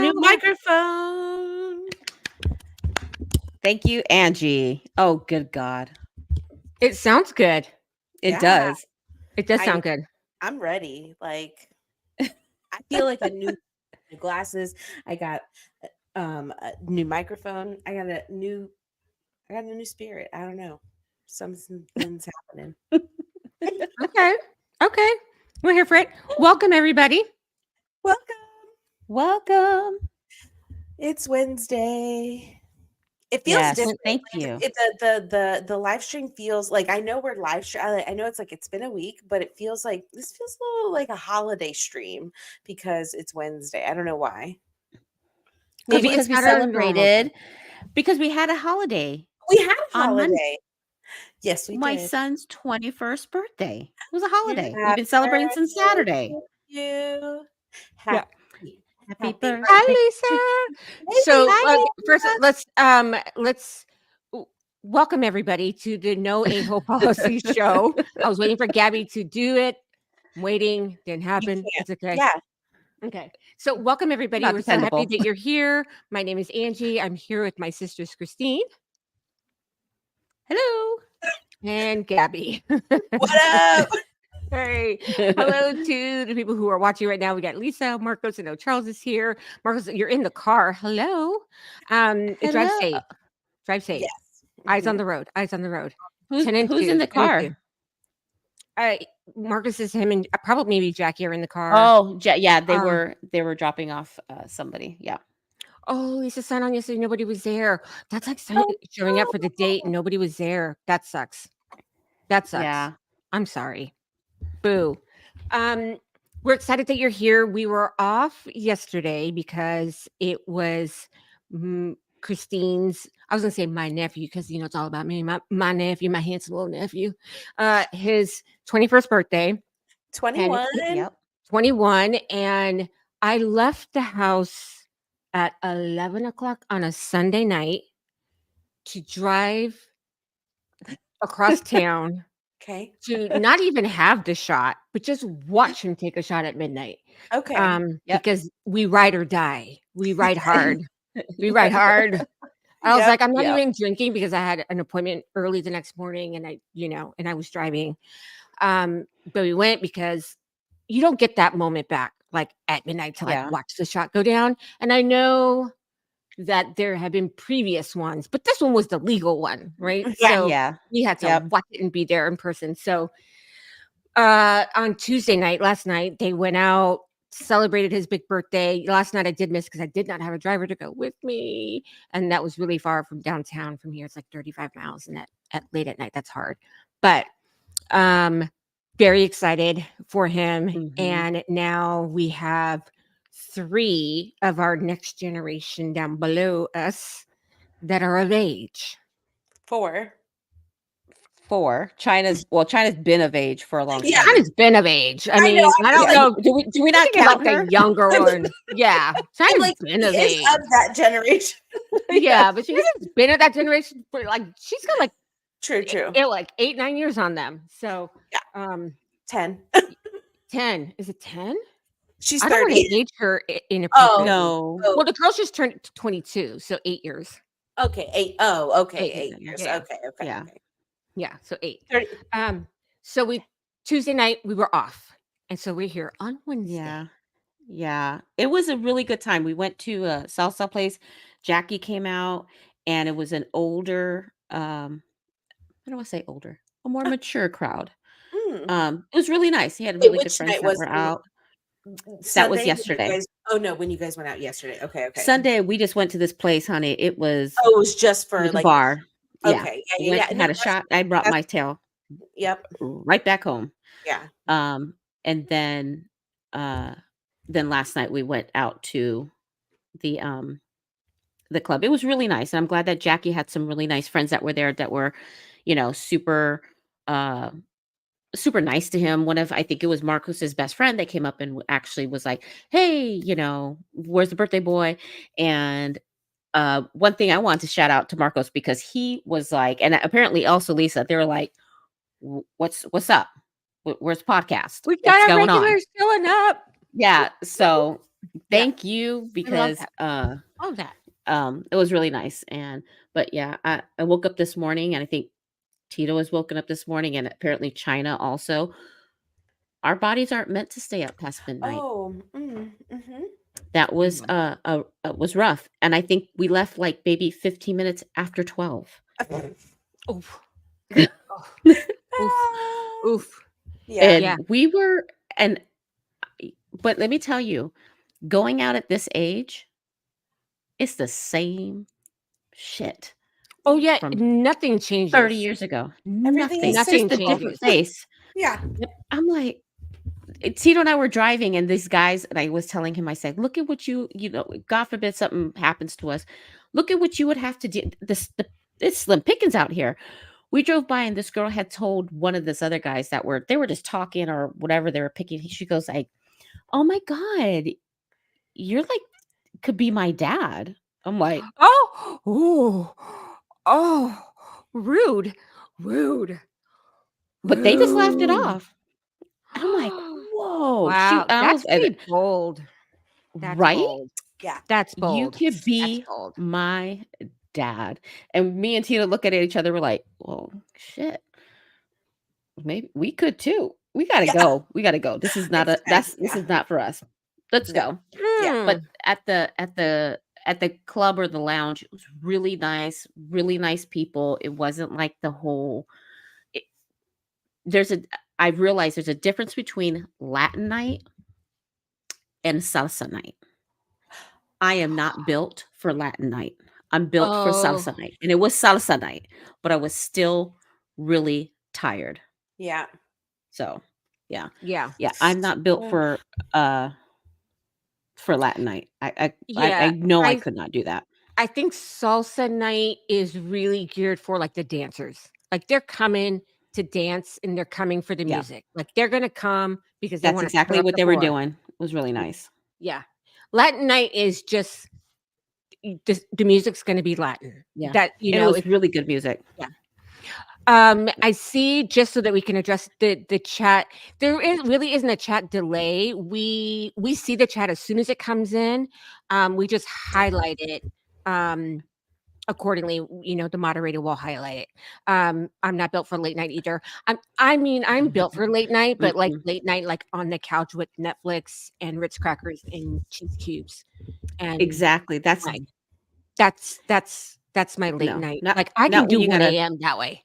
new microphone. Thank you, Angie. Oh, good God. It sounds good. It does. It does sound good. I'm ready. Like, I feel like a new glasses. I got a new microphone. I got a new spirit. I don't know. Something's happening. Okay. We're here for it. Welcome, everybody. Welcome. It's Wednesday. It feels Yes, different. thank you. The live stream feels like, I know we're live stream. I know it's like it's been a week, but it feels like this feels a little like a holiday stream because it's Wednesday. I don't know why. Maybe because we celebrated. Because we had a holiday. We had a holiday. Yes, we did. My son's 21st birthday. It was a holiday. We've been celebrating since Saturday. Happy birthday. Hi, Lisa. So first, let's welcome everybody to the No A-Hole Policy Show. I was waiting for Gabby to do it. I'm waiting. Didn't happen. It's okay. Yeah. Okay. So welcome everybody. We're so happy that you're here. My name is Angie. I'm here with my sisters Christine. Hello. And Gabby. What up? Hey, hello to the people who are watching right now. We got Lisa, Marcos, and Charles is here. Marcos, you're in the car. Hello. Hello. Drive safe. Drive safe. Yes. Eyes on the road. Eyes on the road. Who's in the car? Marcus is him and probably maybe Jackie are in the car. Oh, yeah, they were dropping off somebody. Yeah. Oh, Lisa signed on yesterday. Nobody was there. That's like showing up for the date and nobody was there. That sucks. Yeah. I'm sorry. Boo. We're excited that you're here. We were off yesterday because it was Christine's, I was gonna say my nephew, because it's all about me. My nephew, my handsome little nephew. His 21st birthday. 21. Yep. 21. And I left the house at 11 o'clock on a Sunday night to drive across town. Okay. To not even have the shot, but just watch him take a shot at midnight. Okay. Because we ride or die. We ride hard. We ride hard. I was like, I'm not even drinking because I had an appointment early the next morning and I was driving. But we went because you don't get that moment back like at midnight to watch the shot go down. And I know that there have been previous ones, but this one was the legal one, right? So we had to watch it and be there in person. So on Tuesday night, last night, they went out, celebrated his big birthday. Last night I did miss because I did not have a driver to go with me. And that was really far from downtown from here. It's like 35 miles and at late at night, that's hard. But very excited for him. Mm-hmm. And now we have 3 of our next generation down below us that are of age. 4. China's been of age for a long time. China's been of age. I mean, I don't know. Do we not count like the younger one? Yeah, China's been of age of that generation. Yeah, but she's been of that generation for like she's got like true. Like 8-9 years on them. So 10. 10. Is it 10? She's 30. I don't want to age her in a no. Well, the girls just turned 22, so 8 years. Okay, 8. Oh, okay, 8 years. Yeah. Okay. Yeah, so 8. 30. So Tuesday night we were off, and so we're here on Wednesday. Yeah. It was a really good time. We went to a salsa place. Jackie came out, and it was an older, I don't want to say older, a more mature crowd. It was really nice. He had really good friends that were out. That was yesterday. When you guys went out yesterday. Okay. Sunday, we just went to this place, honey. It was just for like a bar. Okay. Yeah. Had a shot. I brought my tail. Yep. Right back home. Yeah. And then last night we went out to the club. It was really nice. And I'm glad that Jackie had some really nice friends that were there that were, super nice to him. I think it was Marcus's best friend that came up and actually was like, hey, where's the birthday boy? And one thing I want to shout out to Marcos because he was like, and apparently also Lisa, they were like, what's up? Where's podcast? We got our regulars showing up. Yeah. So Yeah. thank you I love because that. Love that. it was really nice. But yeah, I woke up this morning and I think Tito was woken up this morning and apparently China also. Our bodies aren't meant to stay up past midnight. Oh. Mm-hmm. That was Mm. was rough. And I think we left like maybe 15 minutes after 12. Oof. Oh, oof. Oof. Yeah. Yeah. And we were and but let me tell you, going out at this age, it's the same shit Oh, yeah. from Nothing 30 changes. years ago. Everything is Nothing. It's Nothing just a simple. different changes. face. Yeah. Yep. I'm like, Tito and I were driving, and these guys, and I was telling him, I said, "Look at what you know. God forbid something happens to us. Look at what you would have to do. It's slim pickings out here." We drove by, and this girl had told one of this other guys that they were just talking or whatever they were picking. She goes like, "Oh my god, you're like could be my dad." I'm like, Oh, oh, oh, rude, rude, but they just laughed it rude. off. I'm like, "Whoa, Wow, I that's was pretty bold. That's right." bold. Yeah. That's You bold. could That's be bold. my dad. And me and Tina look at each other, we're like, well, shit. Maybe we could too. We gotta Yeah. go. We gotta go. This is not It's time. this Yeah. is not for us. Let's No. go. Yeah. But Hmm. at the club or the lounge, it was really nice people. It wasn't like the whole it, there's a I realized there's a difference between Latin night and salsa night. I am not built for Latin night. I'm built for Oh, salsa night, and it was salsa night, but I was still really tired. Yeah. So, yeah. yeah, Yeah, I'm not built Mm. for Latin night. I yeah. know I I could not do that. I think salsa night is really geared for like the dancers. Like they're coming to dance and they're coming for the Yeah, music. Like they're gonna come because they that's want to cut exactly up what the they were floor. doing. It was really Y- nice. Yeah. Latin night is just the music's gonna be Latin. Yeah, That and it was really good music. yeah. I see just so that we can address the chat. There is really isn't a chat delay. We see the chat as soon as it comes in. We just highlight it accordingly. The moderator will highlight it. I'm not built for late night either. I'm built for late night, but like Mm-mm. late night, like on the couch with Netflix and Ritz crackers and cheese cubes, and Exactly, that's like that's my late no, night. not Like I can not when do you 1 gotta a.m. that way.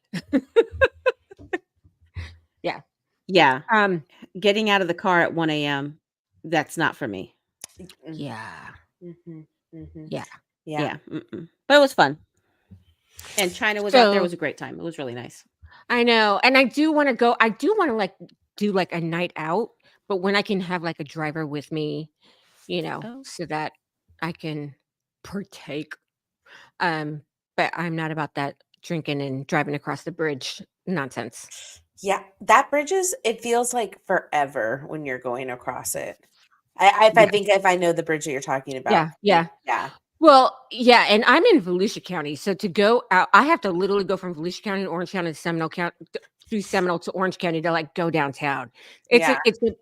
Yeah. yeah, Um, getting out of the car at 1 AM, that's not for me. Mm. yeah. Mhm. Mhm. Yeah. Yeah. Yeah, but it was fun, and China was out there, it So was a great time, it was really nice. I know, and I do wanna, like, do, like, a night out, but when I can have, like, a driver with me, Oh. so that I can partake. Um, but I'm not about that drinking and driving across the bridge nonsense. Yeah. That bridges, it feels like forever when you're going across it. If I Yeah. think if I know the bridge that you're talking about. Yeah, yeah. Yeah. Well, yeah, and I'm in Volusia County, so to go out I have to literally go from Volusia County to Orange County to Seminole County through Seminole to Orange County to, like, go downtown. It's Yeah. a it's a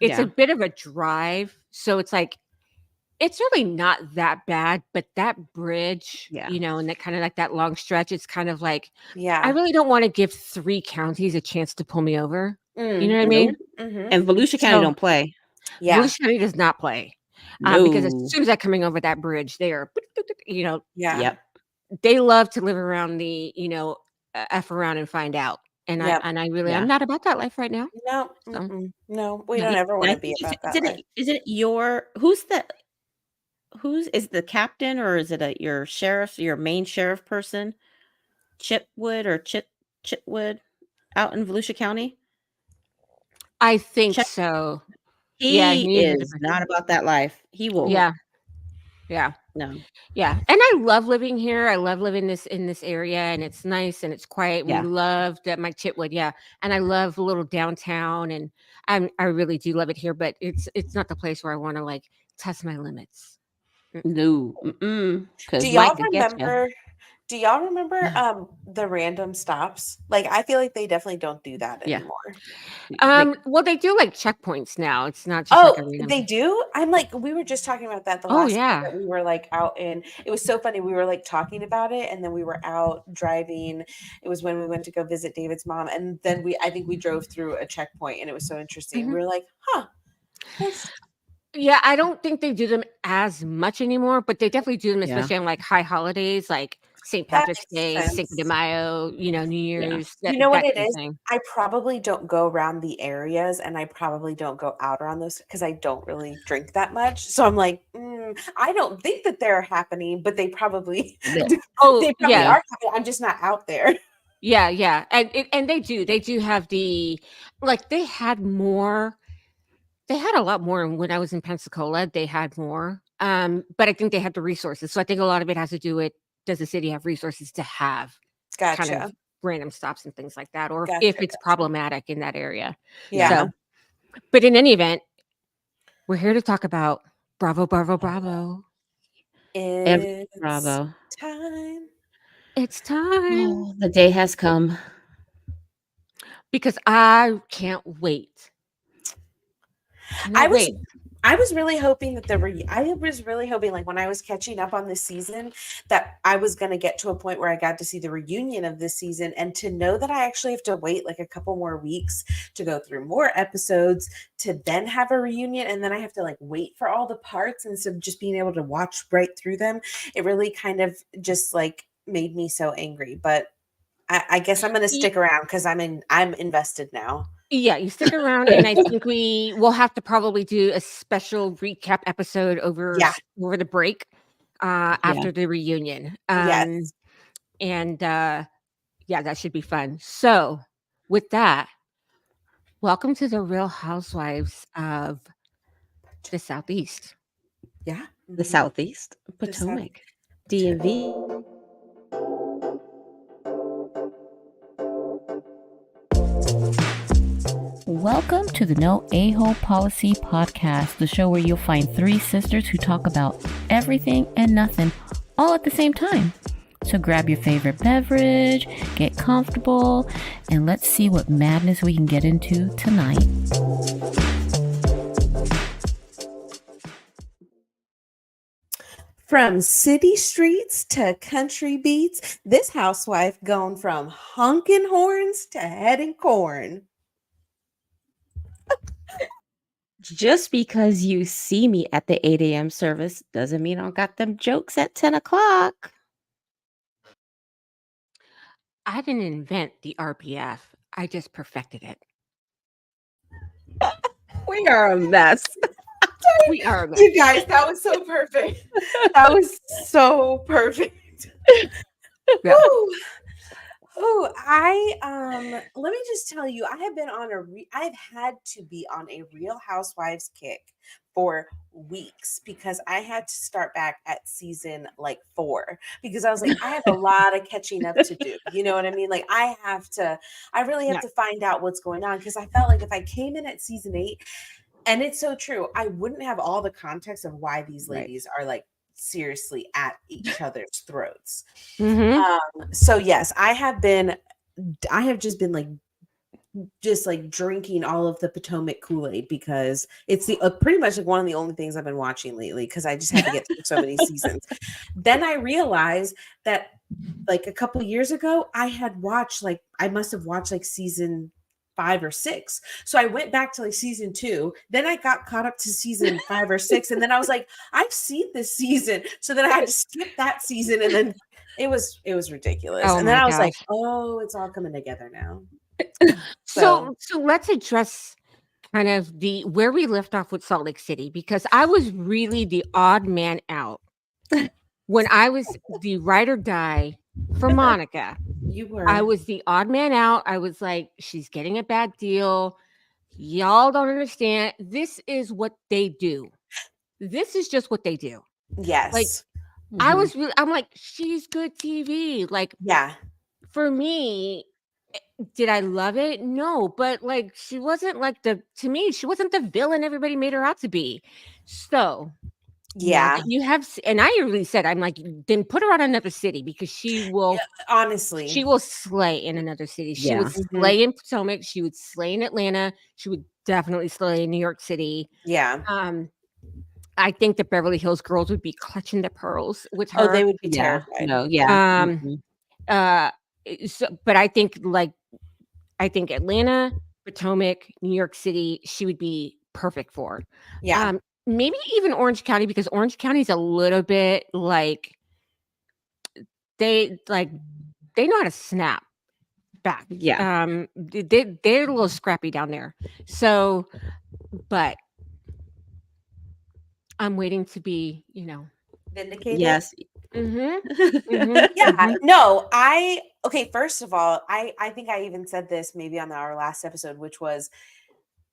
it's a Yeah, bit of a drive, so it's like it's really not that bad, but that bridge, yeah. and that kinda like that long stretch, it's kind of like, I Yeah. really don't wanna give 3 counties a chance to pull me over. You know what I Mhm. Nope, mean? Mhm. and Volusia County So, don't play. Yeah. Volusia County does not play, because as No. soon as I'm coming over that bridge, they are, you know, Yeah. Yep, they love to live around the, F around and find out, and Yep. I'm yeah. not about that life right now, No. so, No, we no. don't Yeah, ever and I wanna be think about that life. isn't it your who's is the captain or is it your sheriff, your main sheriff person, Chipwood or Chitwood out in Volusia County? I think Chip so. Yeah, he he is a is different not about that life. He will yeah, yeah. no. Yeah, and I love living here. I love living in this area, and it's nice and it's quiet. We Yeah. love that my Chitwood, yeah, and I love a little downtown, and I really do love it here. But it's not the place where I want to like test my limits. Mm-mm. No, Do because y'all Mike could get you. remember Do y'all remember the random stops? Like I feel like they definitely don't do that Yeah. anymore. Like, Well, they do like checkpoints now. It's not just like Oh, a random. they do? I'm like, we were just talking about that the Oh last time yeah. that we were like out in it was so funny. We were like talking about it and then we were out driving. It was when we went to go visit David's mom. And then I think we drove through a checkpoint and it was so interesting. Mhm. We were like, huh, that's Yeah, I don't think they do them as much anymore, but they definitely do them, yeah. especially on like high holidays, like St. that Patrick's makes Day, Cinco de sense. Mayo, New Yeah. Year's, You know what that it kind of is? thing. I probably don't go around the areas and I probably don't go out around those because I don't really drink that much. So I'm like, I don't think that they're happening, but they probably The- Oh they probably yeah. are happening. I'm just not out there. yeah, and they do have the like they had a lot more when I was in Pensacola. They had more, but I think they had the resources. So I think a lot of it has to do with does the city have resources to have kind of Gotcha. random stops and things like that, or if Gotcha. it's problematic in that area. Yeah. Yeah. So, but in any event, we're here to talk about Bravo, Bravo, Bravo. Every It's Bravo. time. It's time Oh, the day has come. because I can't wait. I Cannot was wait. I was really hoping that I was really hoping like when I was catching up on this season that I was going to get to a point where I got to see the reunion of this season and to know that I actually have to wait like a couple more weeks to go through more episodes to then have a reunion and then I have to like wait for all the parts instead of just being able to watch right through them. It really kind of just like made me so angry, but I guess I'm going to Y- stick around because I'm invested now. Yeah, you stick around, and I think we will have to probably do a special recap episode Yeah. over the break Yeah. after the reunion. Yes. And yeah, that should be fun. So, with that, welcome to the Real Housewives of the Southeast. Yeah. The Mhm. Southeast, The South. Potomac, DMV. Welcome to the No A-Hole Policy Podcast, the show where you'll find three sisters who talk about everything and nothing all at the same time. So grab your favorite beverage, get comfortable, and let's see what madness we can get into tonight. From city streets to country beats, this housewife going from honking horns to heading corn. Just because you see me at the 8 a.m. service doesn't mean I got them jokes at 10 o'clock. I didn't invent the RPF. I just perfected it. We are a mess. We are. You guys, that was so perfect. That was so perfect. Yeah. Oh, let me just tell you, I have been on I've had to be on a Real Housewives kick for weeks because I had to start back at season like 4 because I was like, I have a lot of catching up to do. You know what I mean? Like I really have Yeah. to find out what's going on because I felt like if I came in at season 8, and it's so true, I wouldn't have all the context of why these Right. ladies are like seriously at each other's throats. Mm-hmm. So yes, I have just been like drinking all of the Potomac Kool-Aid because it's the pretty much like one of the only things I've been watching lately because I just had to get through so many seasons. Then I realized that like a couple years ago, I must have watched like season 5 or 6. So I went back to like season 2. Then I got caught up to season 5 or 6. And then I was like, I've seen this season. So then I had to skip that season. And then it was ridiculous. Oh And then my I was like, gosh. oh, it's all coming together now. So let's address kind of the where we left off with Salt Lake City because I was really the odd man out when I was the ride or die for Monica. You were. I was the odd man out. I was like, she's getting a bad deal. Y'all don't understand. This is what they do. This is just what they do. Yes. Like I'm like, she's good TV. Like yeah. for me, did I love it? No, but like she wasn't like to me, she wasn't the villain everybody made her out to be. So Yeah. You have, and I really said, I'm like, then put her on another city because Yeah, honestly. she will slay in another city. She would Yeah. Mhm. slay in Potomac. She would slay in Atlanta. She would definitely slay in New York City. Yeah. I think the Beverly Hills girls would be clutching the pearls with Oh, her. they would be Yeah. terrified. No, yeah. Um, Mhm. uh, but I think I think Atlanta, Potomac, New York City, she would be perfect for. Yeah. Maybe even Orange County because Orange County is a little bit like they like they know how to snap back. Yeah. They're a little scrappy down there. So, but I'm waiting to be, Vindicated. Yes. mhm, mhm, Yeah, mhm. no, okay, first of all, I think I even said this maybe on our last episode, which was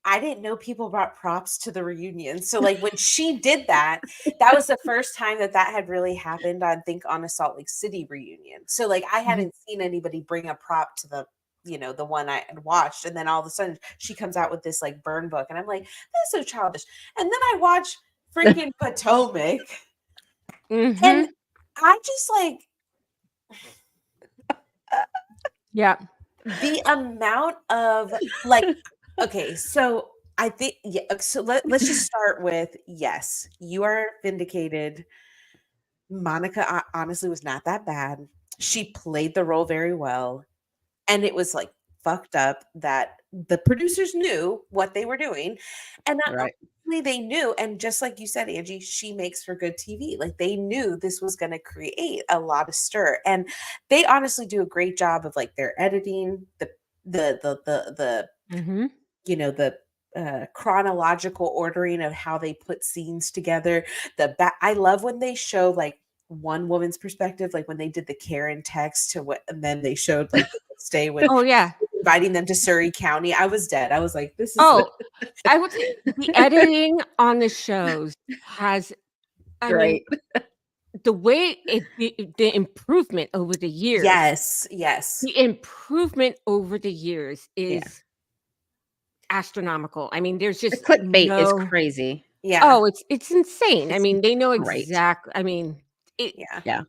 I didn't know people brought props to the reunion. So like when she did that, that was the first time that that had really happened, I think on a Salt Lake City reunion. So like I Mhm. hadn't seen anybody bring a prop to the the one I had watched, and then all of a sudden she comes out with this like burn book, and I'm like, that's so childish. And then I watch freaking Potomac, and Mhm. I just like Yeah. the amount of like okay, so I think yeah, so let's just start with yes, you are vindicated. Monica honestly was not that bad. She played the role very well. And it was like fucked up that the producers knew what they were doing. And not Right. only they knew, and just like you said, Angie, she makes for good TV. Like they knew this was going to create a lot of stir. And they honestly do a great job of like their editing, the Mhm. the chronological ordering of how they put scenes together. I love when they show like one woman's perspective, like when they did the Karen text to what, and then they showed like the next day when Oh, yeah. inviting them to Surrey County. I was dead. I was like, this is Oh, I would say the editing on the shows has I mean, Right. the way the improvement over the years yes, yes, the improvement over the years Yeah. is astronomical. I mean, there's The just clickbait is no crazy. yeah, oh, it's insane. I It's mean, they know great. exactly I mean, it yeah, Yeah.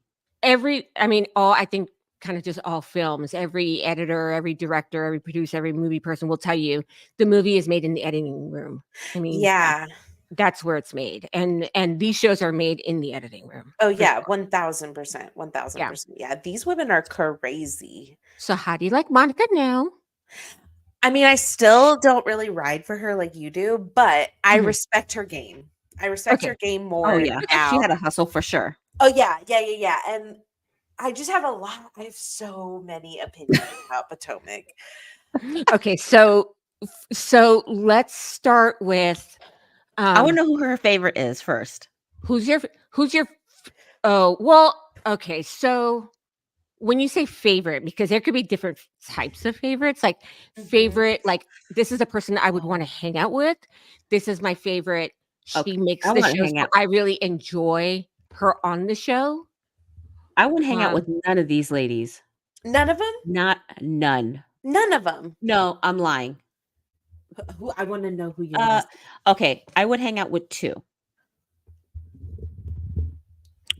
all I think kind of just all films, every editor, every director, every producer, every movie person will tell you the movie is made in the editing room. I mean, Yeah. yeah. that's where it's made. And these shows are made in the editing room Oh for yeah, sure. 1000%, one thousand Yeah. percent. Yeah, these women are crazy. So how do you like Monica now? I mean, I still don't really ride for her like you do, but I Mhm. respect her game. I respect her Okay. game Oh, more yeah. Okay. She now. had a hustle for sure. Oh yeah, yeah, yeah, yeah. And I just have I have so many opinions about Potomac. Okay, so let's start with I wanna um know who her favorite is first. who's your oh well okay so when you say favorite because there could be different types of favorites like Mhm. favorite like this is a person I would want to hang out with, this is my favorite, she Okay. makes I the wanna shows hang where out I really enjoy her on the show. I wouldn't hang out um with none of these ladies. None of them? Not none. None of them. No, I'm lying. Who I want to know who you're Uh, missing. okay, I would hang out with 2.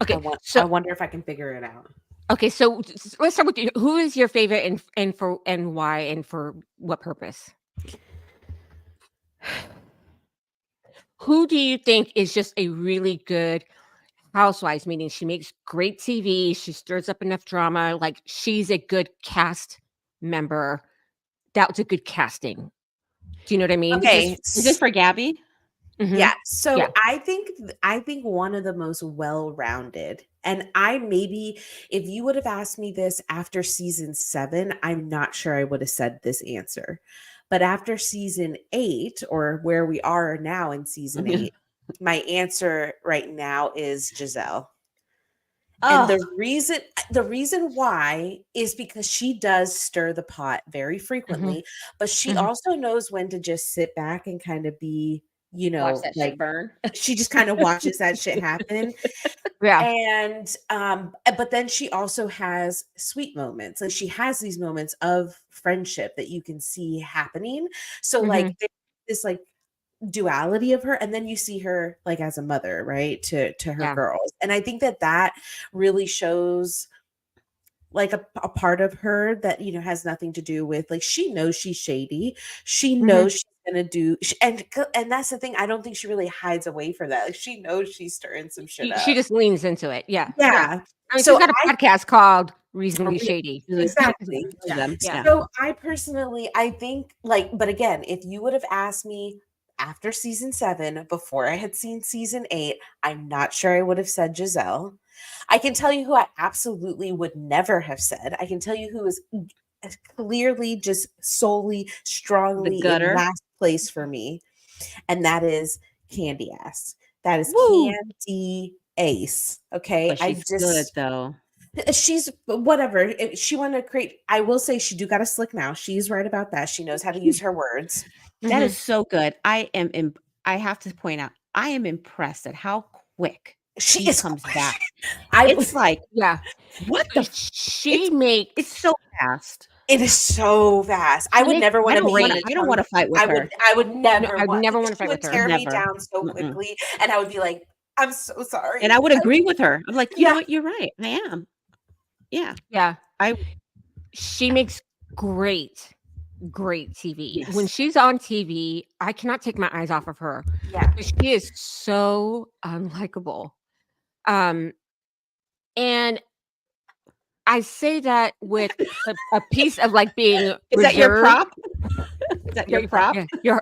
okay I so wonder if I can figure it out. okay so let's start with you. Who is your favorite and for and why and for what purpose? Who do you think is just a really good housewives? Meaning she makes great TV, she stirs up enough drama, like she's a good cast member. That was a good casting. Do you know what I mean? Because Okay. Is this for Gabby? Yeah. mhm, yeah. So I think one of the most well-rounded, and I maybe if you would have asked me this after season 7, I'm not sure I would have said this answer. But after season 8 or where we are now in season 8, my answer right now is Giselle. And Oh, the reason why is because she does stir the pot very Mhm, frequently, but she mhm. also knows when to just sit back and kind of be, watch that shit like burn. she just kind of watches that shit happen. Yeah. And but then she also has sweet moments. Like she has these moments of friendship that you can see happening. So like Mhm, there's this like duality of her, and then you see her like as a mother, right, to her Yeah. girls. And I think that really shows like a part of her that, you know, has nothing to do with like, she knows she's shady. She Mhm. knows she's gonna do and that's the thing. I don't think she really hides away from that. Like, she knows she's stirring some shit She up. just leans into it. Yeah. Yeah. Yeah. I mean, she's So got a I podcast called Reasonably re- Shady. exactly. To them. Yeah. So I personally, I think like, but again, if you would have asked me after season 7, before I had seen season 8, I'm not sure I would have said Giselle. I can tell you who I absolutely would never have said. I can tell you who is clearly just solely, The strongly in gutter. last place for me, and that is Candy Ass. That is Woo. Candy Ace. Okay, But she's good though. she's whatever. She want to create. I will say she do got a slick mouth. She's right about that. She knows how to use her words. That is Mhm. so good. I have to point out, I am impressed at how quick She she is. comes back. I. It's like, Yeah. what the f She it's makes so fast. It is so fast. I she would makes never want to be in a I don't wanna fight with her. I would no, never I would want never because wanna she fight would with her. tear me Never. down so Mm-mm. quickly, and I would be like, "I'm so sorry." And I would agree with her. I'm like, "You know Yeah. what? You're right. I am." Yeah. Yeah. I She makes great, great TV. When yes. she's on TV, I cannot take my eyes off of her. Yeah. She is so unlikable. Um, and I say that with a piece of like being Is that your reserved. prop? Is that your prop? Yeah,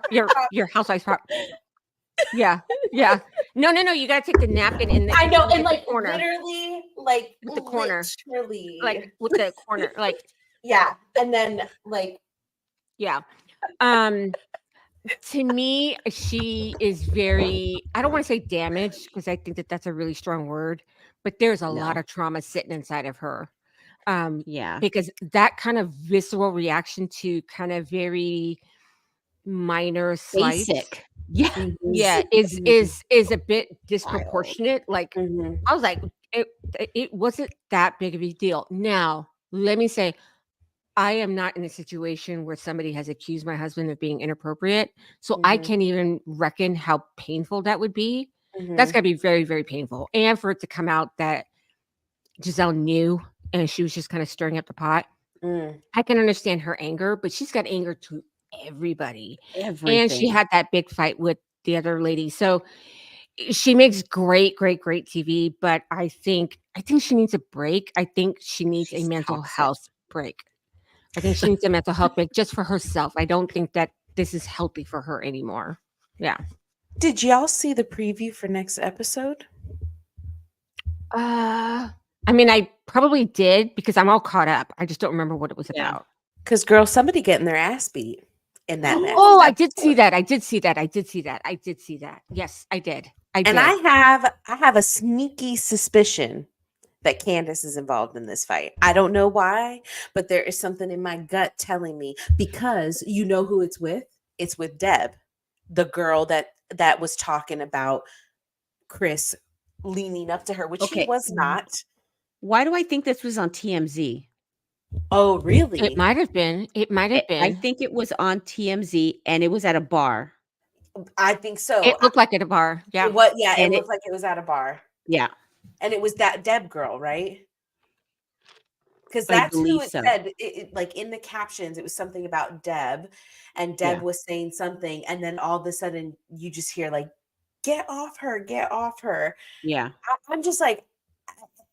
your housewife's prop. Yeah, yeah. No, you gotta take the napkin in the I know, and the like corner. literally, like With the corner. literally, Like with the corner. Like, yeah, and then like yeah. To me, she is very, I don't want to say damaged because I think that that's a really strong word, but there's a lot No. of trauma sitting inside of her. Yeah. Because that kind of visceral reaction to kind of very minor slights, Basic. Yeah. yeah, is a bit disproportionate. Like, Mhm. I was like, it wasn't that big of a deal. Now, let me say, I am not in a situation where somebody has accused my husband of being inappropriate, so I Mhm. can't even reckon how painful that would be. That's Mhm. gotta be very, very painful, and for it to come out that Giselle knew and she was just kinda stirring up the pot. Mm. I can understand her anger, but she's got anger to everybody, and she Everything. had that big fight with the other lady, so she makes great, great, great TV, but I think she needs a break. I think she needs a She's mental toxic. health break. I think she needs a mental health break just for herself. I don't think that this is healthy for her anymore. Yeah. Did y'all see the preview for next episode? I mean, I probably did because I'm all caught up. I just don't remember what it was Yeah. about. Because girl, somebody getting their ass beat in that next Oh, I did see episode. that. I did see that. I did see that. I did see that. Yes, I did. I And did. I have a sneaky suspicion that Candace is involved in this fight. I don't know why, but there is something in my gut telling me, because you know who it's with? It's with Deb, the girl that was talking about Chris leaning up to her, which he Okay. was not. Why do I think this was on TMZ? Oh, It really? might have been. It might have I been. think it was on TMZ and it was at a bar. I think so. It looked like at a bar. Yeah. Yeah, it And it looked like it was at a bar. yeah, And it was that Deb girl, right? Because I that's who believe it so. said. Like in the captions, it was something about Deb, and Deb Yeah. was saying something, and then all of a sudden you just hear like, "Get off her! Get off her!" Yeah. I'm just like,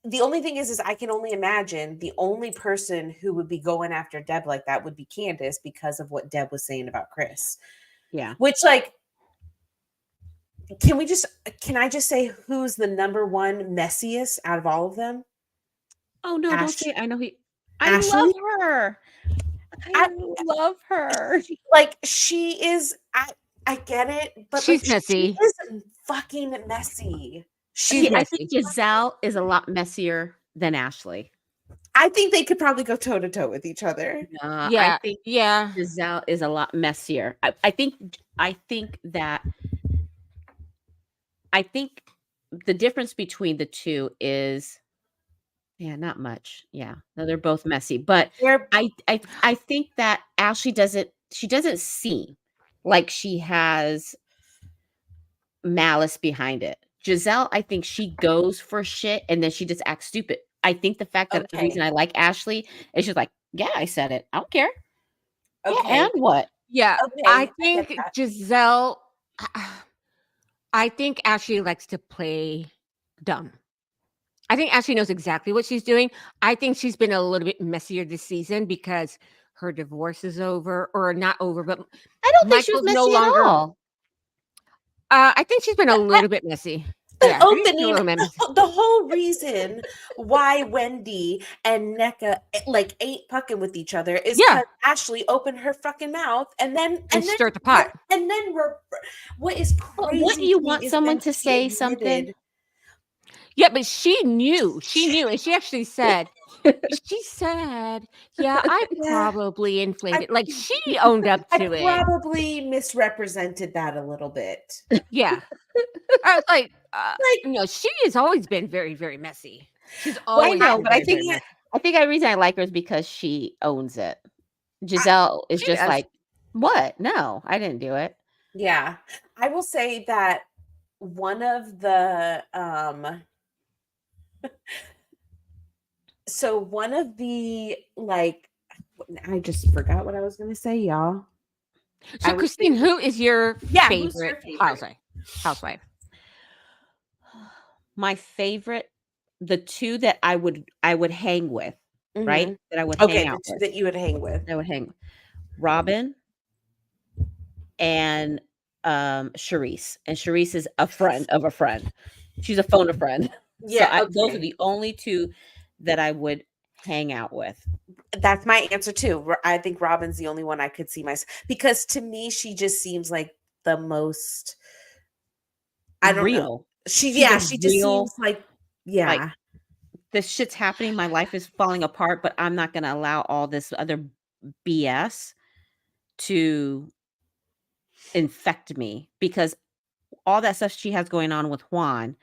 the only thing is I can only imagine the only person who would be going after Deb like that would be Candace because of what Deb was saying about Chris. Yeah. Which, like, can I just say who's the number one messiest out of all of them? Oh no, don't Ash say I know he I love Ashley. her. I, I love her. like she is. I get it, but like She's she messy. is fucking messy. She's I messy. think Giselle is a lot messier than Ashley. I think they could probably go toe to toe with each other. I Yeah. think Yeah. Giselle is a lot messier. I think the difference between the two is not much. Yeah. No, they're both messy. But Where I think that Ashley doesn't seem like she has malice behind it. Giselle, I think she goes for shit and then she just acts stupid. I think the fact that the reason Okay. I like Ashley is she's like, yeah, I said it. I don't care. Yeah, Okay. and what? Yeah, I Okay. I get think that. Giselle. I think Ashley likes to play dumb. I think Ashley knows exactly what she's doing. I think she's been a little bit messier this season because her divorce is over, or not over, but I don't think she was Michael's no messy at longer. all. I think she's been a little bit messy. The Yeah, I think she's been a opening, little bit messy. the whole reason why Wendy and NECA like ain't fucking with each other is Yeah, because Ashley opened her fucking mouth and then and stirred the pot. what is But wouldn't crazy you to me want is someone then to she say something? admitted. Yeah, but she knew, and she actually said, "Yeah, I Yeah, probably I inflated." Like she owned up I to it. probably misrepresented that a little bit. Yeah, I was like, Like, she has always been very, very messy. She's I always know, been but I very, think very messy. the reason I like her is because she owns it. I, Giselle is She just does. like, "What? No, I didn't do it." yeah, I will say that one of the so one of the like I just forgot what I was gonna say, y'all. So, I was Christine, thinking, who is your yeah, who's your favorite favorite? housewife? My favorite, the 2 that I would hang with, right? Mhm. That I would hang Okay, the out two with. that you would hang with. That I would hang Robin and, Charisse, and Charisse is a friend of a friend. She's a phone a friend. So, Yeah, those are okay. the only 2 that I would hang out with. That's my answer too. I think Robin's the only one I could see myself because to me she just seems like the most I don't know. Real. She's Yeah, a she just real, seems like like, yeah. "This shit's happening, my life is falling apart, but I'm not gonna allow all this other BS to infect me," because all that stuff she has going on with Juan,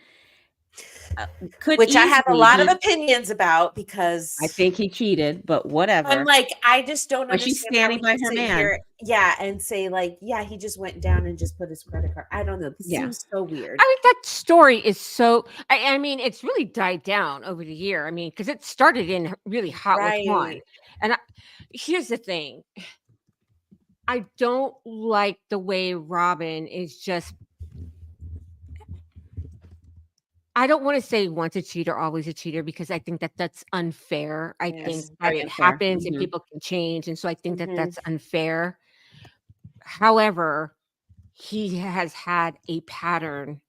could Which I have a easily lot of be. opinions about I because think he cheated, but I'm whatever. like, I just don't But she's understand how standing we by can her sit man. here, yeah, and say like, yeah, he just went down and just put his credit card. I don't know. This Yeah. seems so weird. I mean, that story is so. I mean, it's really died down over the year. I mean, because it started in really hot with Juan, Right. and here's the thing: I don't like the way Robin is just. I don't want to say once a cheater, always a cheater, because I think that that's unfair. I think It's Yes. that very it unfair. happens and Mhm. people can change, and so I think that Mhm. that's unfair. However, he has had a pattern,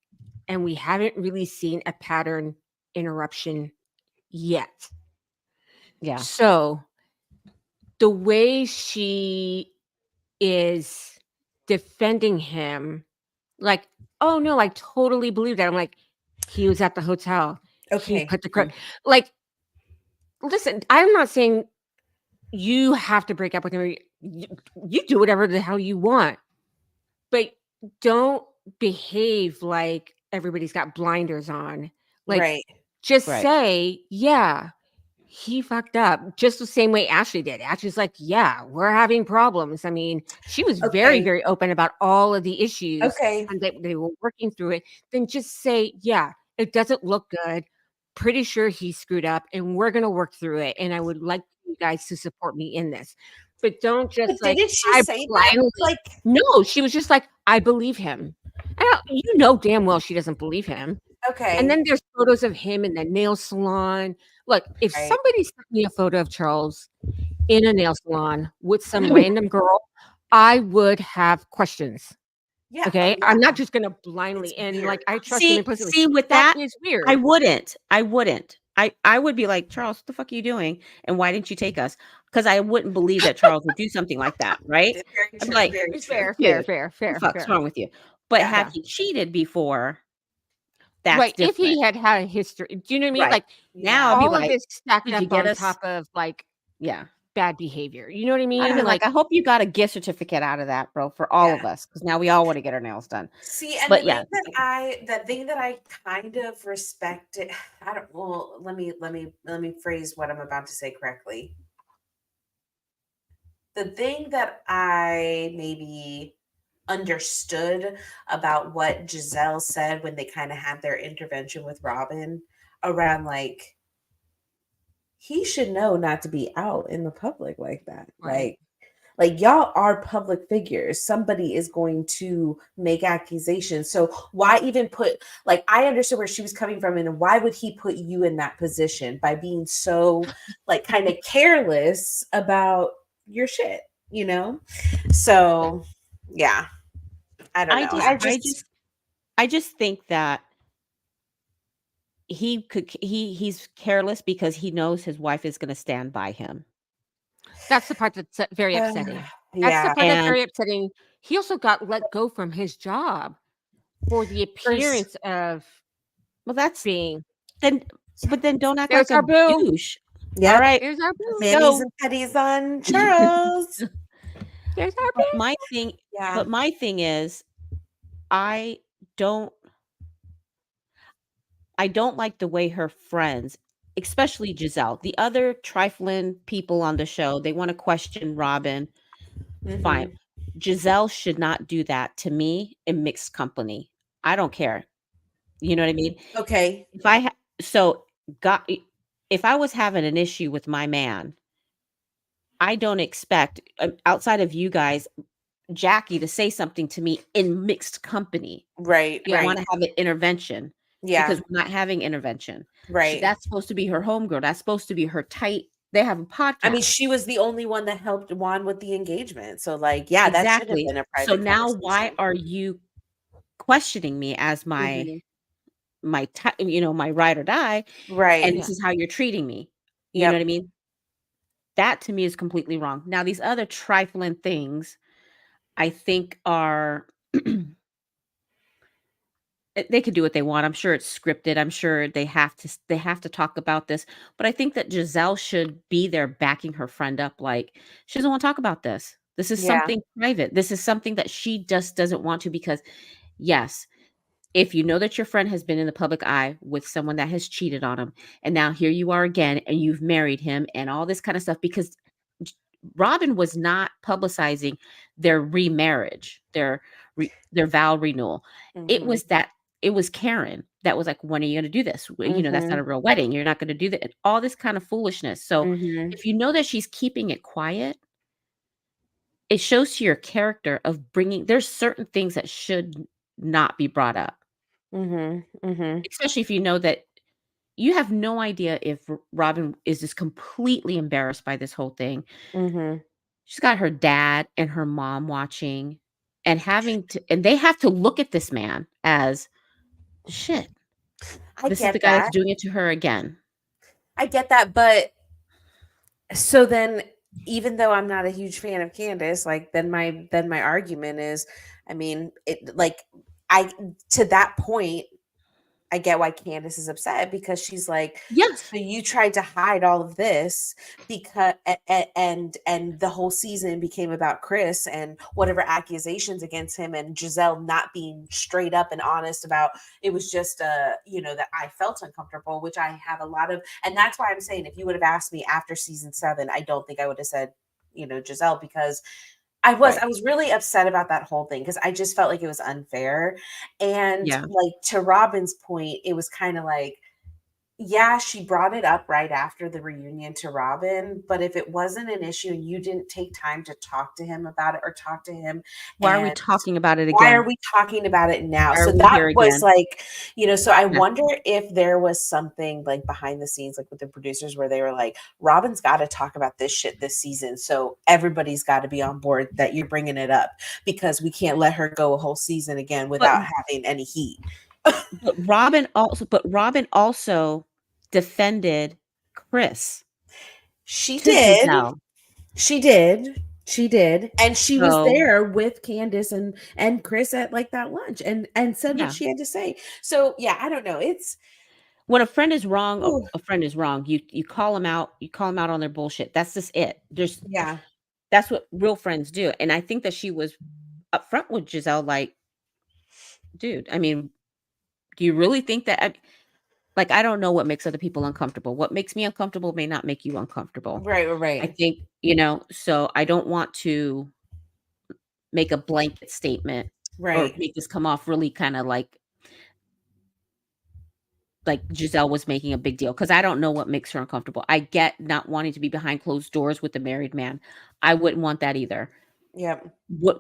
and we haven't really seen a pattern interruption yet. Yeah. So the way she is defending him, like, oh no, I totally believe that. I'm like, he was at the hotel. He Okay. put the like. Listen, I'm not saying you have to break up with him. You do whatever the hell you want, but don't behave like everybody's got blinders on. Like, Right. just Right. say, yeah, he fucked up, just the same way Ashley did. Ashley's like, yeah, we're having problems. I mean, she was very, Okay. very open about all of the issues Okay. and that they were working through it. Then just say, yeah, it doesn't look good. Pretty sure he screwed up and we're going to work through it. And I would like you guys to support me in this. But don't But just like, didn't she I say that? blindly. Like, No, she was just like, I believe him. And you know damn well she doesn't believe him. And okay. then there's photos of him in the nail salon. Look, if Right. somebody sent me a photo of Charles in a nail salon with some random girl, I would have questions. Yeah. Okay. Yeah. I'm not just gonna It's blindly and weird. like I trust him See implicitly. see, with That that, is I weird. wouldn't. I wouldn't. I would be like, "Charles, what the fuck are you doing? And why didn't you take us?" Because I wouldn't believe that Charles would do something like that, right? It's very I'd be true. like, Very It's true. fair, fair, "Dude, fair, the fair, fuck's fair. wrong with you?" But Yeah. had Yeah. he cheated before, that's Right. If different. he had a history, do you know what I mean? Right. Like Now Yeah. I'd be all of like, this stacked "Did you up get on us?" top of like Yeah. bad behavior. You know what I I'd mean? be like, Like, "I hope you got a gift certificate out of that, bro, for all of Yeah. us, because now we all wanna get our nails done." See, and But yeah. the thing that I kind of respect it, I don't well, let me phrase what I'm about to say correctly. The thing that I maybe understood about what Giselle said when they kind of had their intervention with Robin around like he should know not to be out in the public like that. Right. Like y'all are public figures. Somebody is going to make accusations. So why even put like I understood where she was coming from and why would he put you in that position by being so like kind of careless about your shit, you know? So yeah, I don't I know. just I just think that he's careless because he knows his wife is gonna stand by him. That's the part that's very uh, upsetting. That's the yeah. part that's And very upsetting. He also got let go from his job for the First, appearance of well, that's being then but then don't act there's like our a boo. douche. All yep. right, There's our boo. let's Manis go. and petties on churros. There's our But boo. Yeah. my thing is I don't I don't like the way her friends, especially Giselle, the other trifling people on the show, they wanna question Robin, fine. Hmm. Giselle should not do that to me in mixed company. I don't care. You know what I mean? Okay. If I ha so, God if I was having an issue with my man, I don't expect, outside of you guys, Jackie to say something to me in mixed company. Right, I Yeah. right. wanna have an intervention Yeah, because we're not having intervention. right. That's supposed to be her homegirl. That's supposed to be her tight they have a I mean, podcast. she was the only one that helped Juan with the engagement. So, like, yeah, that should have Exactly. been a So private now why conversation. are you questioning me as Mhm. my ride or die, and Right. this Yeah. is how you're treating me. You know what Yep. I mean? That to me is completely wrong. Now these other trifling things I think are they could do what they want. I'm sure it's scripted. I'm sure they have to talk about this, but I think that Giselle should be there backing her friend up like, "She doesn't wanna talk about this. This is Yeah. something private. This is something that she just doesn't want to," because yes, if you know that your friend has been in the public eye with someone that has cheated on him, and now here you are again, and you've married him and all this kind of stuff because J Robin was not publicizing their remarriage, their vow renewal. It Mhm. was that it was Karen that was like, "When are you gonna do this? That's not Mhm. a real wedding. You're not gonna do that." All this kind of foolishness. So, Mhm. if you know that she's keeping it quiet, it shows to your character of bringing there's certain things that should not be brought up. Mhm. Mhm. Especially if you know that you have no idea if Robin is just completely embarrassed by this whole thing. Mhm. She's got her dad and her mom watching and they have to look at this man as, "Shit, I this is the get guy that's that. doing it to her again." I get that, but so then even though I'm not a huge fan of Candace, like then my argument is, I mean, it like I to that point I get why Candace is upset because she's like, Yes. so you tried to hide all of this because and the whole season became about Chris and whatever accusations against him and Giselle not being straight up and honest about it was just that I felt uncomfortable, which I have a lot of, and that's why I'm saying if you would have asked me after season 7, I don't think I would have said, Giselle because Right. I was really upset about that whole thing because I just felt like it was unfair. And Yeah. like to Robin's point, it was kind of like, yeah, she brought it up right after the reunion to Robin, but if it wasn't an issue and you didn't take time to talk to him about it or talk to him Why are we and talking about it why are again? we talking about it now? Why are So we that here was again? like, so I Yeah. wonder if there was something like behind the scenes, like with the producers, where they were like, Robin's got to talk about this shit this season. So everybody's got to be on board that you're bringing it up because we can't let her go a whole season again But without having any heat. Robin also defended Chris She to did. Giselle. She did. She did. And she was So, there with Candace and Chris at like that lunch and said what yeah. she had to say. So yeah, I don't know. It's When a friend is wrong, ooh, a friend is wrong. You call them out on their bullshit. That's just it. yeah. That's what real friends do, and I think that she was upfront with Giselle, like, "Dude, I mean, do you really think that like, I don't know what makes other people uncomfortable. What makes me uncomfortable may not make you uncomfortable." Right, I right. think, so I don't want to make a blanket statement or Right. make this come off really kind of like Giselle was making a big deal, because I don't know what makes her uncomfortable. I get not wanting to be behind closed doors with a married man. I wouldn't want that either. Yep. What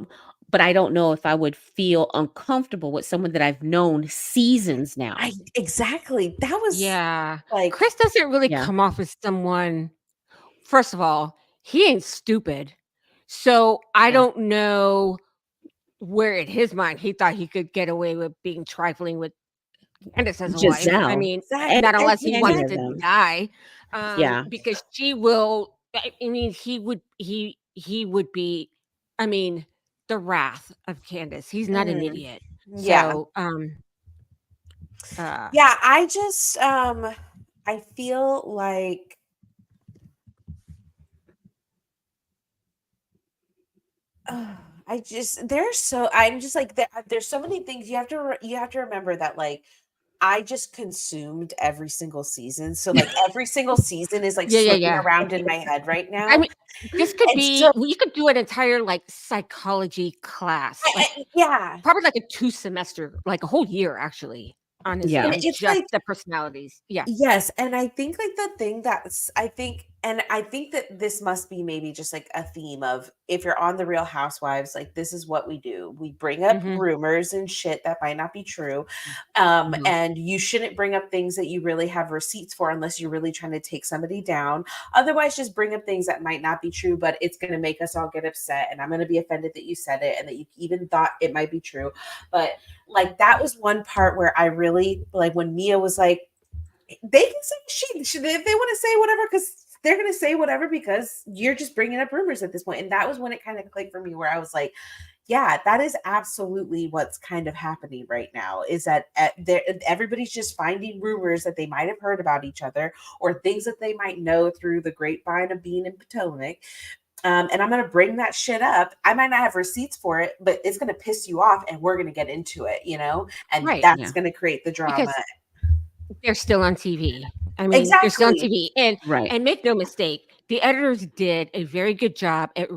but I don't know if I would feel uncomfortable with someone that I've known seasons now. Exactly. That was Yeah. like, Chris doesn't really Yeah. come off as someone. First of all, he ain't stupid. So I yeah. don't know where in his mind he thought he could get away with being trifling with Candace as a wife. I Giselle, mean, Exactly. not unless he any wants of to them. die, Yeah. because she will. I mean, he would be. I mean, the wrath of Candace. He's not an Mhm. idiot. Yeah. So, uh, Yeah. I just I feel like I just there's so I'm just like there's so many things you have to remember that like I just consumed every single season. So like every single season is like yeah, yeah, swimming yeah. around in my head right I now. mean, this could And so be. We could do an entire like psychology class, like yeah. probably like a 2 semester, like a whole year actually, And Yeah. on it's just like the personalities. Yeah. yes, and I think like the thing that's I think that this must be maybe just like a theme of if you're on the Real Housewives, like this is what we do. We bring up Mhm. rumors and shit that might not be true. Mhm. And you shouldn't bring up things that you really have receipts for unless you're really trying to take somebody down. Otherwise, just bring up things that might not be true, but it's gonna make us all get upset. And I'm gonna be offended that you said it and that you even thought it might be true. But like that was one part where I really like when Mia was like, they can say if they want to say whatever because they're going to say whatever because you're just bringing up rumors at this point. And that was when it kind of clicked for me where I was like, yeah, that is absolutely what's kind of happening right now is that everybody's just finding rumors that they might have heard about each other or things that they might know through the grapevine of being in Potomac. And I'm going to bring that shit up. I might not have receipts for it, but it's going to piss you off and we're going to get into it, and Right. that's Yeah. going to create the drama. Because they're still on TV. I mean, they're still on Exactly. TV. And Right. make no mistake, the editors did a very good job at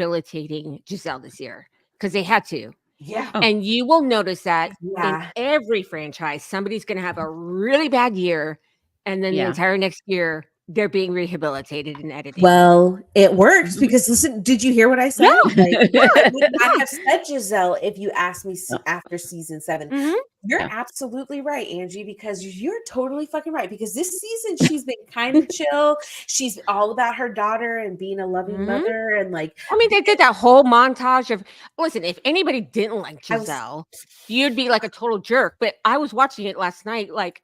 rehabilitating Giselle this year because they had to. Yeah. Oh, And you will notice that in Yeah. every franchise, somebody's going to have a really bad year, and then the yeah. entire next year, they're being rehabilitated in editing. Well, it works Mhm. because listen, did you hear what I Yeah, said? Like, I would not yeah. have said Giselle if you asked me Oh, after season 7. Mhm. You're yeah. absolutely right, Angie, because you're totally fucking right. Because this season she's been kind of chill. She's all about her daughter and being a loving Mhm. mother and like I mean, they did that whole montage of listen, if anybody didn't like I was Giselle, you'd be like a total jerk. But I was watching it last night, like,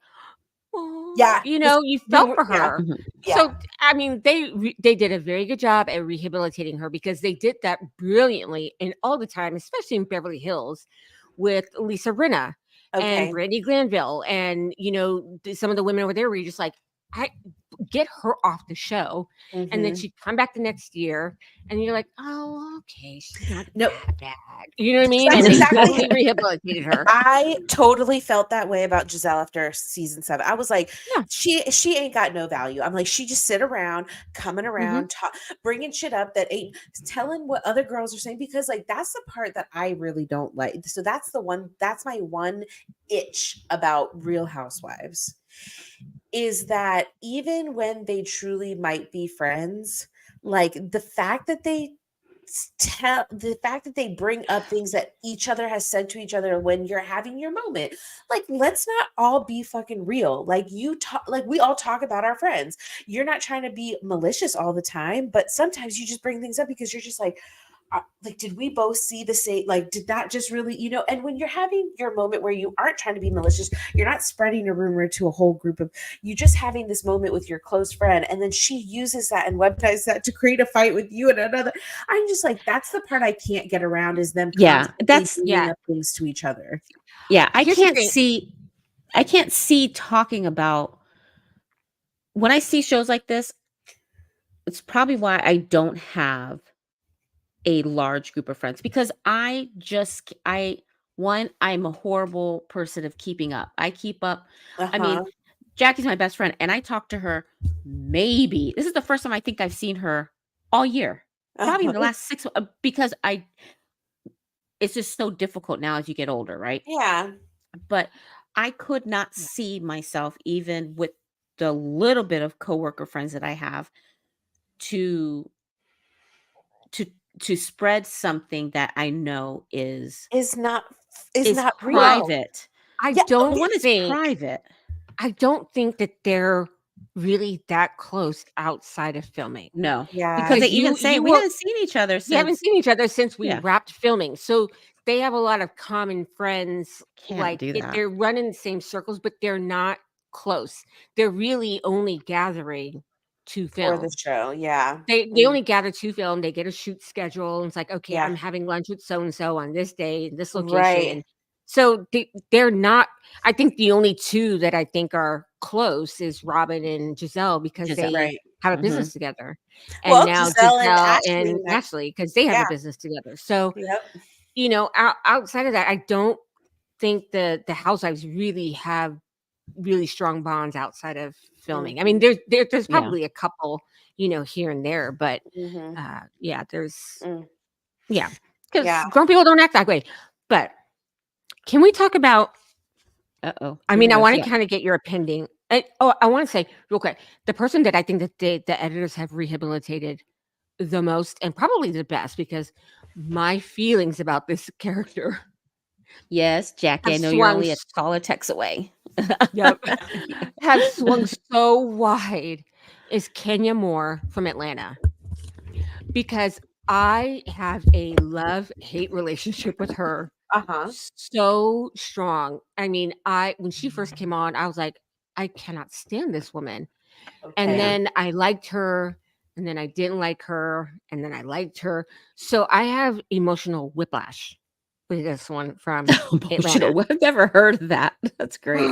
oh, yeah, this you we felt were for yeah, her. Mhm. yeah. So, I mean, they did a very good job at rehabilitating her because they did that brilliantly and all the time, especially in Beverly Hills with Lisa Rinna and Okay. Brandy Glanville. And, some of the women over there were just like, I get her off the show. And then Mhm. she'd come back the next year and you're like, oh, okay, she's not No, that bad. You know what I mean? that's And they exactly totally rehabilitated her. I totally felt that way about Giselle after season 7. I was like, Yeah. she ain't got no value. I'm like, she just sit around, coming Hmm. around, bringing shit up that ain't telling what other girls are saying because like that's the part that I really don't like. So that's my one itch about Real Housewives is that even when they truly might be friends, like the fact that they bring up things that each other has said to each other when you're having your moment, like let's not all be fucking real. Like you talk, like we all talk about our friends. You're not trying to be malicious all the time, but sometimes you just bring things up because you're just like did we both see the same, like did that just really, and when you're having your moment where you aren't trying to be malicious, you're not spreading a rumor to a whole group of you, just having this moment with your close friend and then she uses that and weaponizes that to create a fight with you and another. I'm just like, that's the part I can't get around is them Yeah. constantly That's bringing Yeah. up things to each other. yeah. Here's the thing. I can't see talking about when I see shows like this. It's probably why I don't have a large group of friends because I'm a horrible person of keeping up. I keep up. I mean, Uh-huh. Jackie's my best friend, and I talk to her maybe this is the first time I think I've seen her all year. Probably in Uh-huh. the last 6 because it's just so difficult now as you get older, right? Yeah. But I could not Yeah. see myself, even with the little bit of coworker friends that I have, to to to spread something that I know Is not is is not Well, real. private. I Yeah. Oh, don't yeah. One is think private. I don't think that they're really that close outside of filming. No, because Yeah. they Because even say you we will haven't seen each other we haven't since. seen each other since we Yeah, wrapped filming. So they have a lot of common friends. can't Like do that. they're running the same circles, but they're not close. They're really only gathering to For the film. show. Yeah. They only gather to film. They get a shoot schedule. And it's like, okay, Yeah. I'm having lunch with so and so on this day, in this location, Right. and so they're not. I think the only two that I think are close is Robin and Giselle because Giselle. they Right. have a Mhm. business together, and Well, now Giselle and Giselle Ashley and met. Ashley because they have Yeah. a business together. So Yep. outside of that, I don't think the housewives really have really strong bonds outside of filming. I mean, Mhm. there's Yeah. probably a couple, here and there, but Mhm. yeah, there's Mm. yeah, because Yeah. grown people don't act that way. But can we talk about? Uh-oh, I here mean, I goes. want to Yeah. kind of get your opinion. I want to say real quick, the person that I think that the editors have rehabilitated the most and probably the best because my feelings about this character Yes, Jackie, have I know you're swung. only a call or text away. Yep. Yeah. Have swung so wide is Kenya Moore from Atlanta because I have a love-hate relationship with her Uh-huh. so strong. I mean, I when she first came on, I was like, I cannot stand this woman. And Okay. Yeah. then I liked her, and then I didn't like her, and then I liked her. So I have emotional whiplash with this one from Atlanta. Emotional. I've never heard of that. That's great.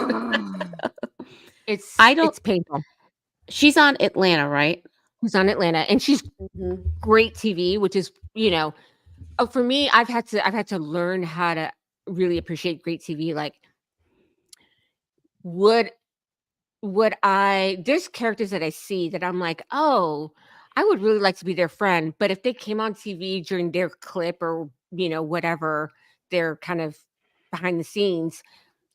I don't It's painful. She's on Atlanta, right? She's on Atlanta, and she's Mhm. great TV, which is, for me, I've had to learn how to really appreciate great TV. Like, would there's characters that I see that I'm like, oh, I would really like to be their friend, but if they came on TV during their clip or whatever, they're kind of behind the scenes,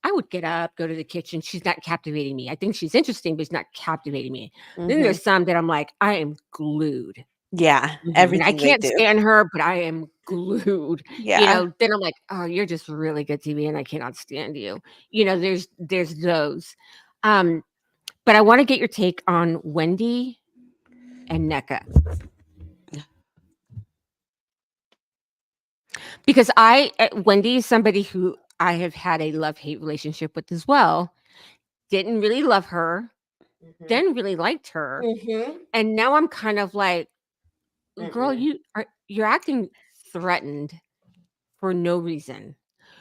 I would get up, go to the kitchen. She's not captivating me. I think she's interesting, but she's not captivating me. Then Mhm. there's some that I'm like, I am glued. Yeah. Mhm. And I Everything they can't do. stand her, but I am glued. Yeah. Then I'm like, "Oh, you're just really good TV, and I cannot stand you." There's those. Um, but I wanna get your take on Wendy and Nneka. Because Wendy is somebody who I have had a love-hate relationship with as well. Didn't really love her, Mhm. then really liked her, Mhm. and now I'm kind of like, "Girl, Mm-mm. you're acting threatened for no reason."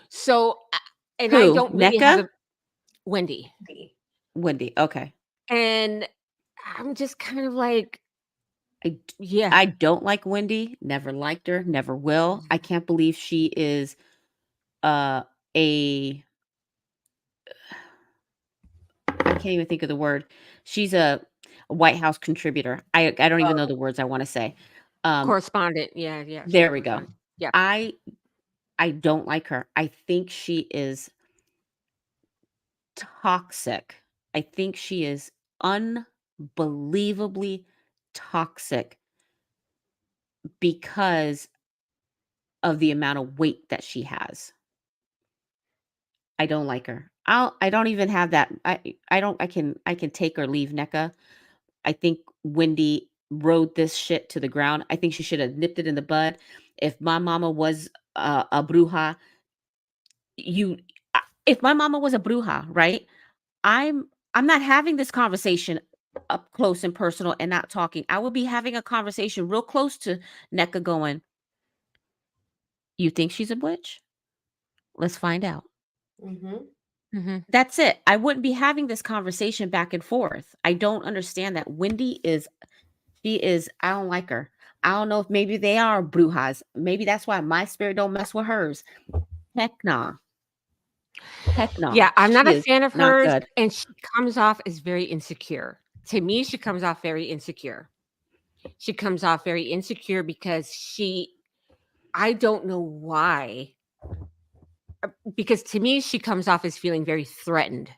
So, and I Who? don't really have NECA? a Wendy. Wendy. Okay. And I'm just kind of like, I d yeah. I don't like Wendy, never liked her, never will. I can't believe she is, uh, a I can't even think of the word. She's a White House contributor. I don't even know Oh. the words I wanna say. Um, Correspondent. Yeah, yeah. She's a there we go. correspondent. Yeah. I I don't like her. I think she is toxic. I think she is unbelievably toxic because of the amount of weight that she has. I don't like her. I don't even have that. I can take or leave NECA. I think Wendy rode this shit to the ground. I think she should have nipped it in the bud. If my mama was a bruja, you if my mama was a bruja, right? I'm I'm not having this conversation up close and personal and not talking. I would be having a conversation real close to NECA going, "You think she's a witch? Let's find out." Mhm. Mhm. That's it. I wouldn't be having this conversation back and forth. I don't understand that. Wendy is she is I don't like her. I don't know if maybe they are brujas. Maybe that's why my spirit don't mess with hers. Heck nah. Heck no. Yeah, I'm not She a is fan of not hers, good. and she comes off as very insecure. To me, she comes off very insecure. She comes off very insecure because I don't know why. because to me, she comes off as feeling very threatened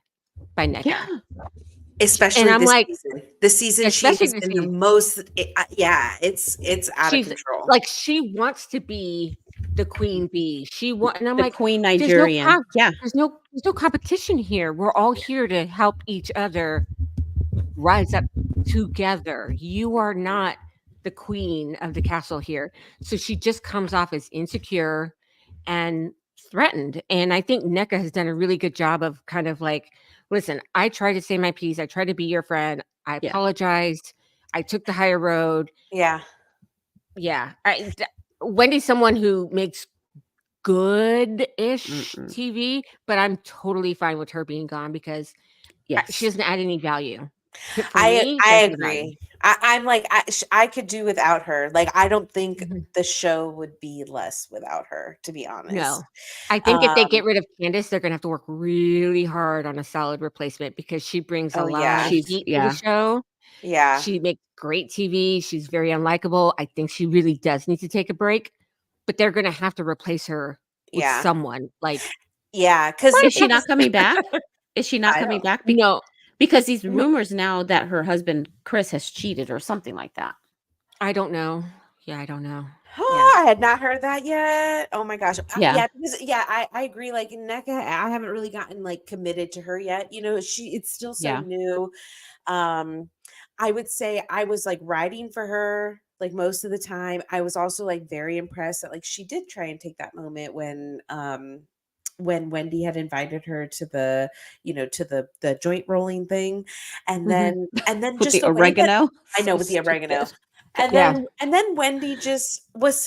by NECA. Yeah. Especially And I'm this like, season. This season, she especially has this been the season. most. It's out of She's control. like, she wants to be the queen bee. And I'm The like, Queen there's no Nigerian. Yeah. there's no competition here. We're all here to help each other rise up together. You are not the queen of the castle here. So she just comes off as insecure and threatened. And I think NECA has done a really good job of kind of like, listen, I tried to say my piece. I tried to be your friend. I Yeah. apologized. I took the higher road. Yeah. Yeah. Wendy's someone who makes good-ish Mm-mm. TV, but I'm totally fine with her being gone because Yes. she doesn't add any value. For I me, I doesn't value. agree. I'm like I could do without her. Like I don't think Mhm. the show would be less without her, to be honest. No. I think if they Um, get rid of Candace, they're gonna have to work really hard on a solid replacement because she brings a oh lot of yeah, She's heat to the yeah. show. yeah, She makes great TV. She's very unlikable. I think she really does need to take a break, but they're gonna have to replace her with yeah, someone like yeah. Because Is she not coming back? Is she not I coming don't. back? no. Because these No, rumors now that her husband Chris has cheated or something like that. I don't know. Yeah, I don't know. Oh, I had not heard that yet. Oh my gosh. Yeah. Yeah, because I agree. Like NECA, I haven't really gotten like committed to her yet. It's still so Yeah. new. I would say I was like riding for her like most of the time. I was also like very impressed that like she did try and take that moment when Wendy had invited her to the joint rolling thing. And Mhm. then With just the the way that oregano. I know So with the oregano. stupid. And Yeah. then Wendy just was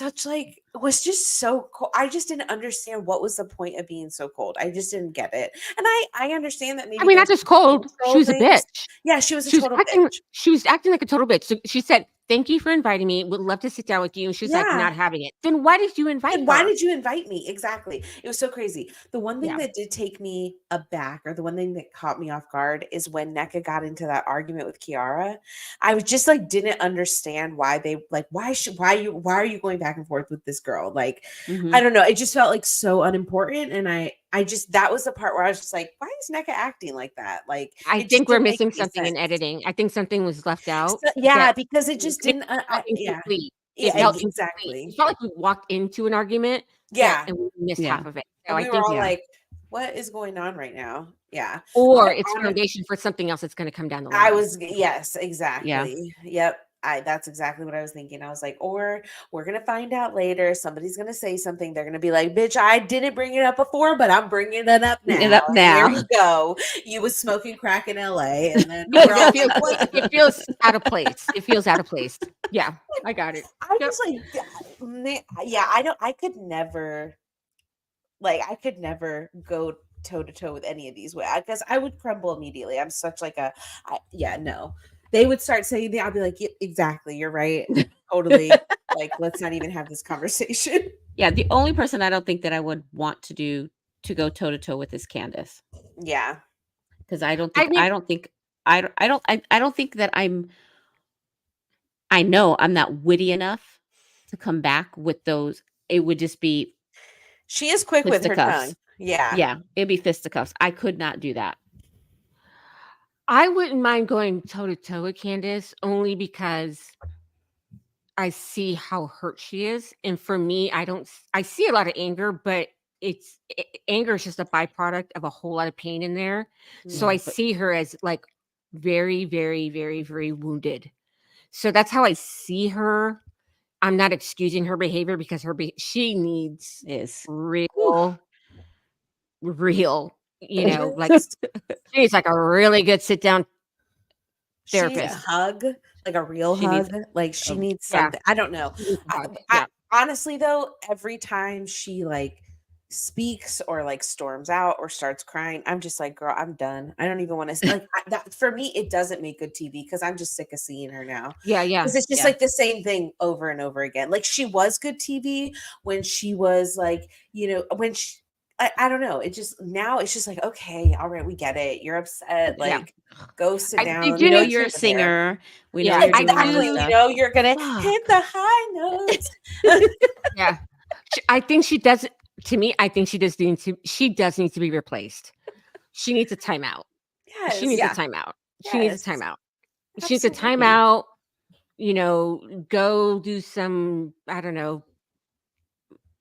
just so cold. I just didn't understand what was the point of being so cold. I just didn't get it. And I understand that I maybe mean, not there's just cold. She control was a things. bitch. Yeah, she was a total bitch. She was acting like a total bitch. So she said, "Thank you for inviting me. Would love to sit down with you." And she was like, Yeah. not having it. Then why did you invite And why her? did you invite me? Exactly. It was so crazy. The one thing Yeah. that did take me aback, or the one thing that caught me off guard, is when NECA got into that argument with Kiara. I was just like didn't understand why they like why are you going back and forth with this girl? Like, I Mhm. don't know. It just felt like so unimportant. And I just that was the part where I was just like, why is NECA acting like that? Like I it just think we're didn't make missing any something in sense. editing. I think something was left out So, yeah, that because it just it didn't felt yeah. incomplete. It Yeah, felt incomplete. It exactly. felt like we walked into an argument Yeah. and we missed Yeah. half of it. So And I we were think all Yeah. like, what is going on right now? Yeah. or I it's hon foundation for something else that's gonna come down the I line. was yes, Yeah. exactly. Yep. That's exactly what I was thinking. I was like, or we're gonna find out later. Somebody's gonna say something. They're gonna be like, "Bitch, I didn't bring it up before, but I'm bringing it up It now." up And there now. you go. You was smoking crack in LA, and then Because we're all like, "What?" it feels out of place. It feels out of place. Yeah, I got it. I Yep. just like, yeah. I don't. I could never. Like, I could never go toe to toe with any of these because I would crumble immediately. I'm such like yeah, no. They would start saying that. I'll be like, exactly, you're right. Totally. Like, let's not even have this conversation. Yeah, the only person I don't think that I would want to go toe to toe with is Candace. Yeah. Because I don't I think mean, I don't think that I know I'm not witty enough to come back with those. It would just be She is quick with her tongue. fisticuffs. Yeah. Yeah, it'd be fisticuffs. I could not do that. I wouldn't mind going toe to toe with Candace only because I see how hurt she is. And for me, I see a lot of anger, but anger is just a byproduct of a whole lot of pain in there. So I Yeah, but see her as like very, very, very, very wounded. So that's how I see her. I'm not excusing her behavior because she needs is. Whew. real, like Yes. she needs like a really good sit down She needs a therapist. hug, like a real She needs hug. Like she a needs Yeah. something. I don't know. She needs a I, hug. I Yeah. honestly though, every time she like speaks or like storms out or starts crying, I'm just like, girl, I'm done. I don't even want to like that. For me, it doesn't make good TV because I'm just sick of seeing her now. Yeah. Yeah. Because it's just yeah. like the same thing over and over again. Like she was good TV when she was like, when she. I don't know. It just now it's just like, okay, all right, we get it. You're upset. Yeah. Like, go sit I down. We do know need you're a to singer. We know Yeah, you're I doing all this Exactly. stuff. You're gonna Fuck. hit the high notes. yeah. I think she doesn't To me, I think she does need to be replaced. She needs a timeout. She needs Yes. a Yeah. timeout. She needs a Yes. timeout. She needs a Absolutely. timeout, go do some, I don't know,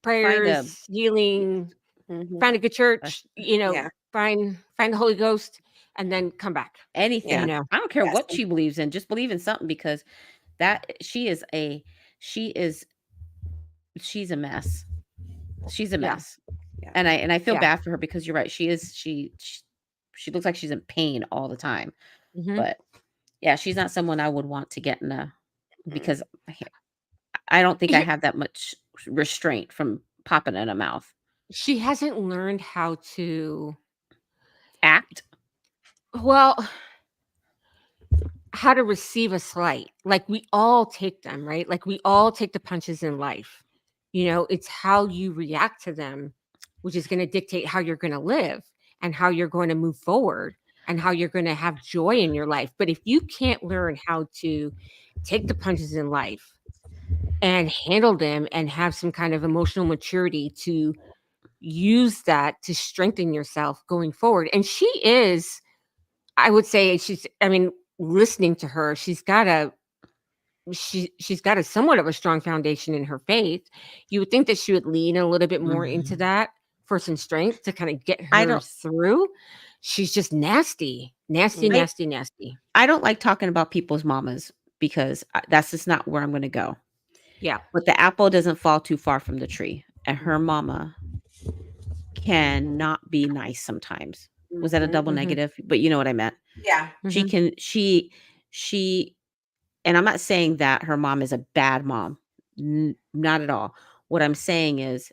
Find a prayers, healing, Mhm. find a good church, Yeah. find the Holy Ghost, and then come back, Yeah. anything. I don't care Yes. what she believes in. Just believe in something because that she is she's a mess. She's a Yeah, mess. Yeah. And I feel yeah. bad for her because you're right. She looks like she's in pain all the time. Mhm. But yeah, she's not someone I would want to get in a Mhm. because I don't think I Here have that much restraint from popping in a mouth. she hasn't learned how to Act. well, how to receive a slight. Like, we all take them, right? Like, we all take the punches in life. It's how you react to them, which is gonna dictate how you're gonna live and how you're going to move forward and how you're gonna have joy in your life. But if you can't learn how to take the punches in life and handle them and have some kind of emotional maturity to use that to strengthen yourself going forward. And she is, I would say I mean, listening to her, she's got a somewhat of a strong foundation in her faith. You would think that she would lean a little bit more into Mhm. that for some strength to kind of get I her don't through. She's just nasty, nasty, Mhm. nasty, nasty. I don't like talking about people's mamas because that's just not where I'm going to go. Yeah. But the apple doesn't fall too far from the tree, and her Mhm. mama cannot be nice sometimes. Was that a Mhm. double Hmm. negative? But you know what I meant. Yeah. She Hmm. can she and I'm not saying that her mom is a bad mom. Not at all. What I'm saying is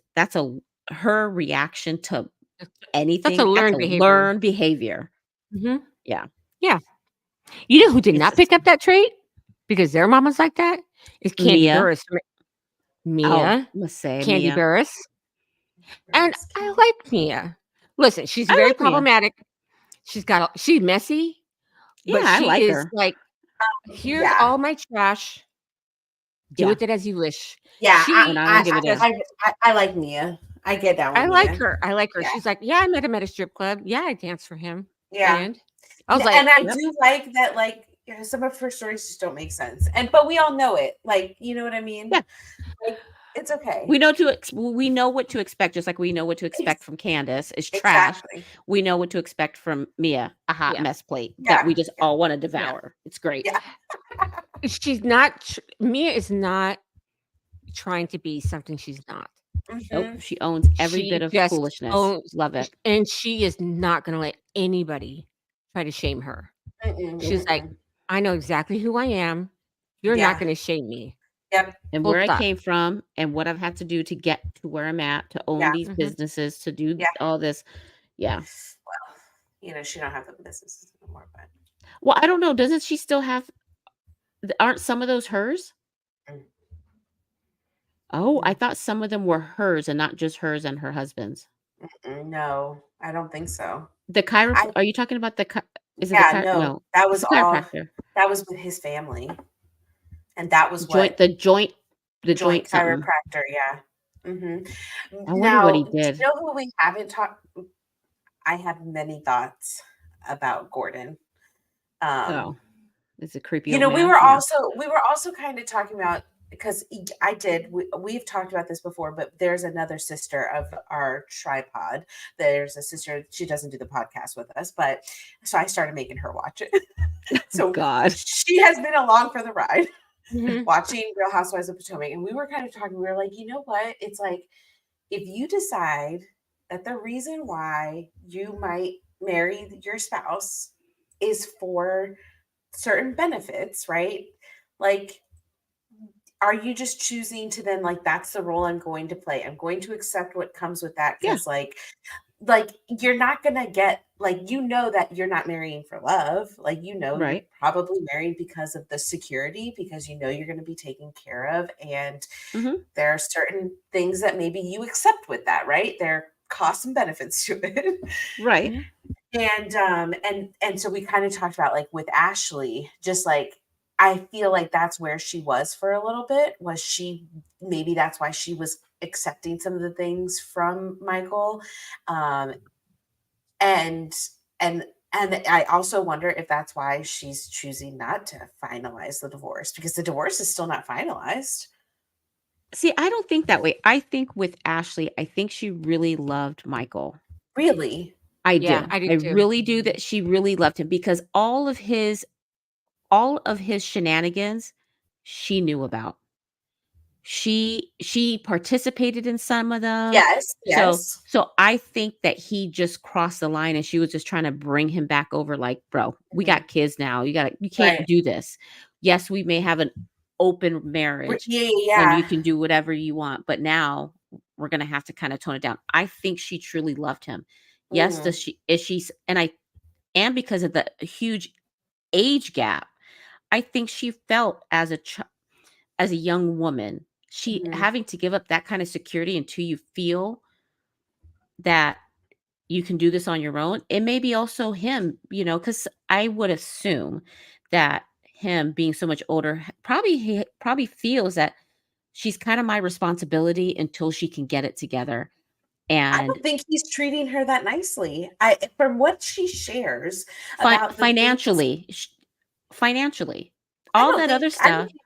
her reaction to That's a anything, that's a learned behavior. learned behavior. Hmm. Yeah. Yeah. You know who did It's not just pick up that trait because their mama's like that? Is Candy Mia. Burris. Oh, Mia, must say Candy Mia. Burris. And Yes. I like Mia. Listen, she's I very like Mia. problematic. She's messy, Yeah, but I she like is her. like, here's Yeah. all my trash. Do Yeah. with it as you wish. Yeah. And She I'm gonna is give it just, I like Mia. I get down with I like Mia. her. I like her. Yeah. She's like, yeah, I met him at a strip club. Yeah, I danced for him. Yeah. And I was like, And I Yep. do like that, like, some of her stories just don't make sense. But we all know it. Like, you know what I mean? Yeah. Like, it's okay. We know what to expect, just like we know what to expect from Candace is trash. Exactly. We know what to expect from Mia, a hot yeah, mess plate that we Yeah. just all want to yeah. devour. It's great. Yeah. She's not, Mia is not trying to be something she's not. Nope. Hmm. She owns every bit She of just foolishness. owns, Love it. and she is not going to let anybody try to shame her. Mm-mm, Nope. She's like, mm-mm. I know exactly who I am. You're not Yeah. going to shame me. Yep. And Full where I stop. came from and what I've had to do to get to where I'm at, to own Yeah. these Hmm. businesses, to do Yeah. all this. Yeah. Well, she don't have the businesses anymore, but Well, I don't know. Doesn't she still have aren't some of those hers? mm, Oh, I mm, thought some of them were hers and not just hers and her husband's. no, I don't think so. The I are you talking about is it the Yeah, no, no, that it's was the all chiropractor. that was with his family, and that was Joint what the joint the joint joint something. chiropractor. Yeah. Hmm. I wonder what Now, he do did. you know who we haven't talked? I have many thoughts about Gordon. Oh, Um, it's a creepy old we man. were Yeah. also kind of talking about, because we've talked about this before, but there's another sister of our tripod. There's a sister, she doesn't do the podcast with us, but so I started making her watch it. So God. she has been along for the ride Hmm. watching Real Housewives of Potomac, and we were kind of talking, we were like, you know what, it's like, if you decide that the reason why you might marry your spouse is for certain benefits, right? Like, are you just choosing to then, like, that's the role I'm going to play? I'm going to accept what comes with that, Yeah. because like you're not gonna get, like, that you're not marrying for love. Like, you're Right. probably married because of the security, because you're going to be taken care of, and Hmm. there are certain things that maybe you accept with that, right? There are costs and benefits to it. Right. Hmm. And so we kind of talked about, like, with Ashley, just like, I feel like that's where she was for a little bit. Was she maybe that's why she was accepting some of the things from Michael. Um, and and and I also wonder if that's why she's choosing not to finalize the divorce because the divorce is still not finalized. See, I don't think that way. I think with Ashley, I think she really loved Michael. Really? I Yeah, do. I do I too. really do that she really loved him because all of his shenanigans she knew about. She participated in some of them. Yes, So yes. so I think that he just crossed the line and she was just trying to bring him back over like, "Bro, we Mhm. got kids now. You can't Right. do this. Yes, we may have an open marriage Yeah, yeah, and you yeah. can do whatever you want, but now we're going to have to kind of tone it down." I think she truly loved him. Yes, does Mhm, she is she and because of the huge age gap, I think she felt as a young woman, she mhm, having to give up that kind of security until you feel that you can do this on your own. It may be also him, because I would assume that him being so much older, he probably feels that she's kind of my responsibility until she can get it together. I And don't think he's treating her that nicely. I from what she shares about the things financially, financially, all that other I don't stuff. think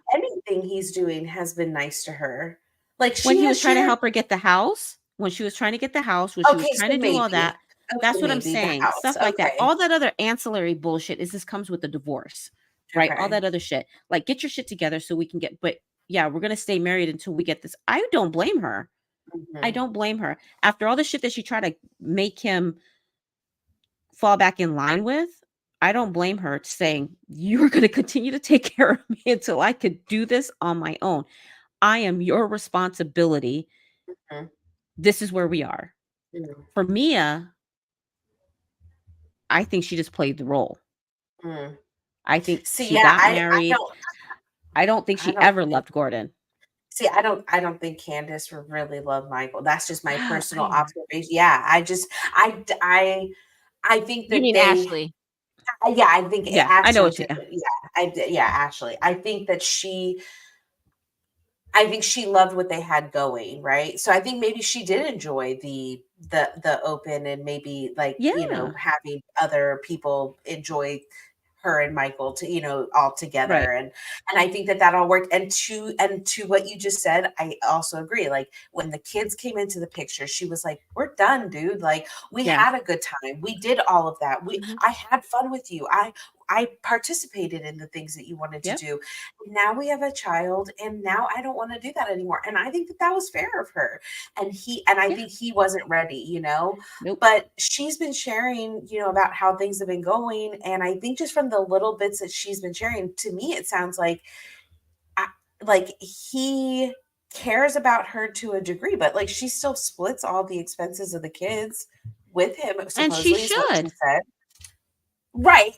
anything he's doing has been nice to her. Like, When she he has was trying to shared help her get the house, when she was trying to get the house, when she was okay, trying so to do all maybe. that, Okay, that's what I'm maybe the saying, house. stuff like that. Okay, All that other ancillary bullshit is this comes with the divorce, right? All okay. that other shit. Like, get your shit together so we can but yeah, we're gonna stay married until we get this. I don't blame her. I Mhm, don't blame her. After all the shit that she tried to make him fall back in line with, I don't blame her saying, "You're gonna continue to take care of me until I could do this on my own. I am your responsibility. mhm, This is where we are." mhm, For Mia, I think she just played the role. mm. I think See, she yeah, got married. I don't think I she don't ever think loved Gordon. see, I don't think Candace would really love Michael. That's just my Wow, personal observation. Yeah, I think You that mean they Ashley? yeah, I think yeah, I know Ashley what you did yeah, yeah, Ashley. I think she loved what they had going, right? So I think maybe she did enjoy the open and maybe like, yeah, having other people enjoy her and Michael all right. together and I think that that all worked and to what you just said, I also agree. Like when the kids came into the picture, she was like, "We're done, dude. Like we Yeah. had a good time. We did all of that. Mhm. I had fun with you. I participated in the things that you wanted to Yep. do. Now we have a child and now I don't want to do that anymore." And I think that that was fair of her. And I Yeah. think he wasn't ready. Nope. But she's been sharing, about how things have been going and I think just from the little bits that she's been sharing, to me it sounds I, like he cares about her to a degree, but like she still splits all the expenses of the kids with him And she supposedly is what she should. said. Right.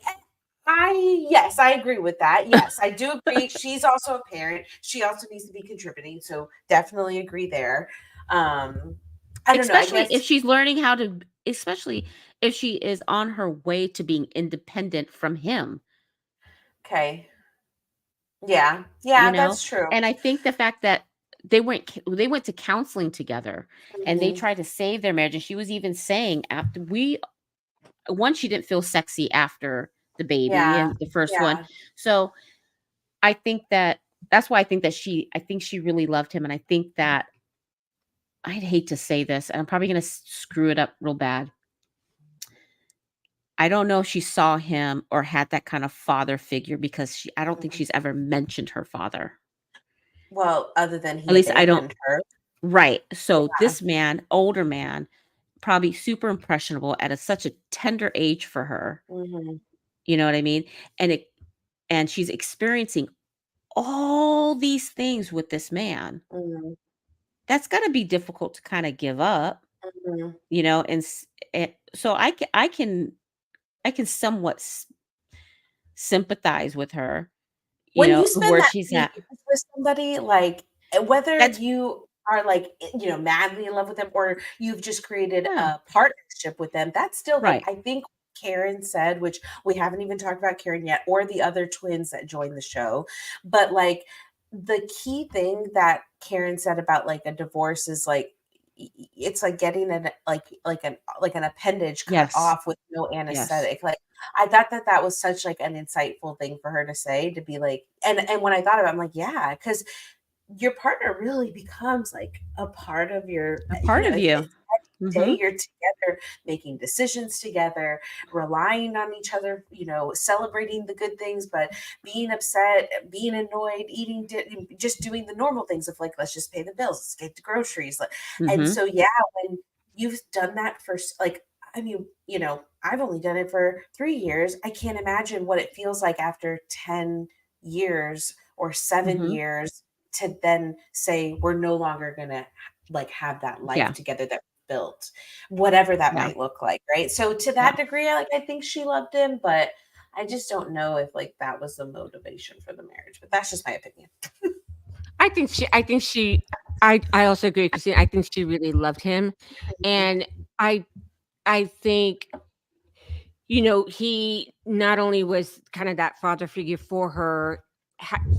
Yes, I agree with that. Yes, I do agree. She's also a parent. She also needs to be contributing. So definitely agree there. Um, I don't know. I Especially if guess she's learning how to especially if she is on her way to being independent from him, okay. Yeah. you Yeah, know? that's true. And I think the fact that they went to counseling together and they Mhm. tried to save their marriage, and she was even saying after we one, she didn't feel sexy after the baby Yeah. and the first one. Yeah. So, I think that's why I think she really loved him, and I think that I'd hate to say this, and I'm probably gonna screw it up real bad. I don't know if she saw him or had that kind of father figure because I don't think Mhm. she's ever mentioned her father. Well, other than At he least I don't. abandoned her. Right. So Yeah. this man, older man, probably super impressionable at such a tender age for her. Mhm. You know what I mean? And she's experiencing all these things with this man. Mhm. That's got to be difficult to kind of give up, Mhm. so I can somewhat sympathize with her, When you spend where that she's many at. years with somebody, like, whether That's you are, like, madly in love with them or you've just created yeah, a partnership with them, that's still, like, right. I think Karen said, which we haven't even talked about Karen yet, or the other twins that joined the show. But like the key thing that Karen said about like a divorce is like it's like getting an like an appendage cut Yes. off with no Yes. anesthetic. Like I thought that was such like an insightful thing for her to say, to be like, and when I thought about it, I'm like, yeah, because your partner really becomes like a part of your, A part of you. it's every day Mhm. you're together, making decisions together, relying on each other, celebrating the good things, but being upset, being annoyed, just doing the normal things of like, let's just pay the bills, let's get the groceries. And Mhm. so, yeah, when you've done that for like, I mean, I've only done it for 3 years. I can't imagine what it feels like after 10 years or 7 Mhm. years to then say we're no longer gonna like have that life Yeah. together that we built, whatever that Yeah. might look like, right? So to Yeah. that degree, I think she loved him, but I just don't know if like that was the motivation for the marriage. But that's just my opinion. I also agree with Christine. I think she really loved him. And I I think, he not only was kind of that father figure for her,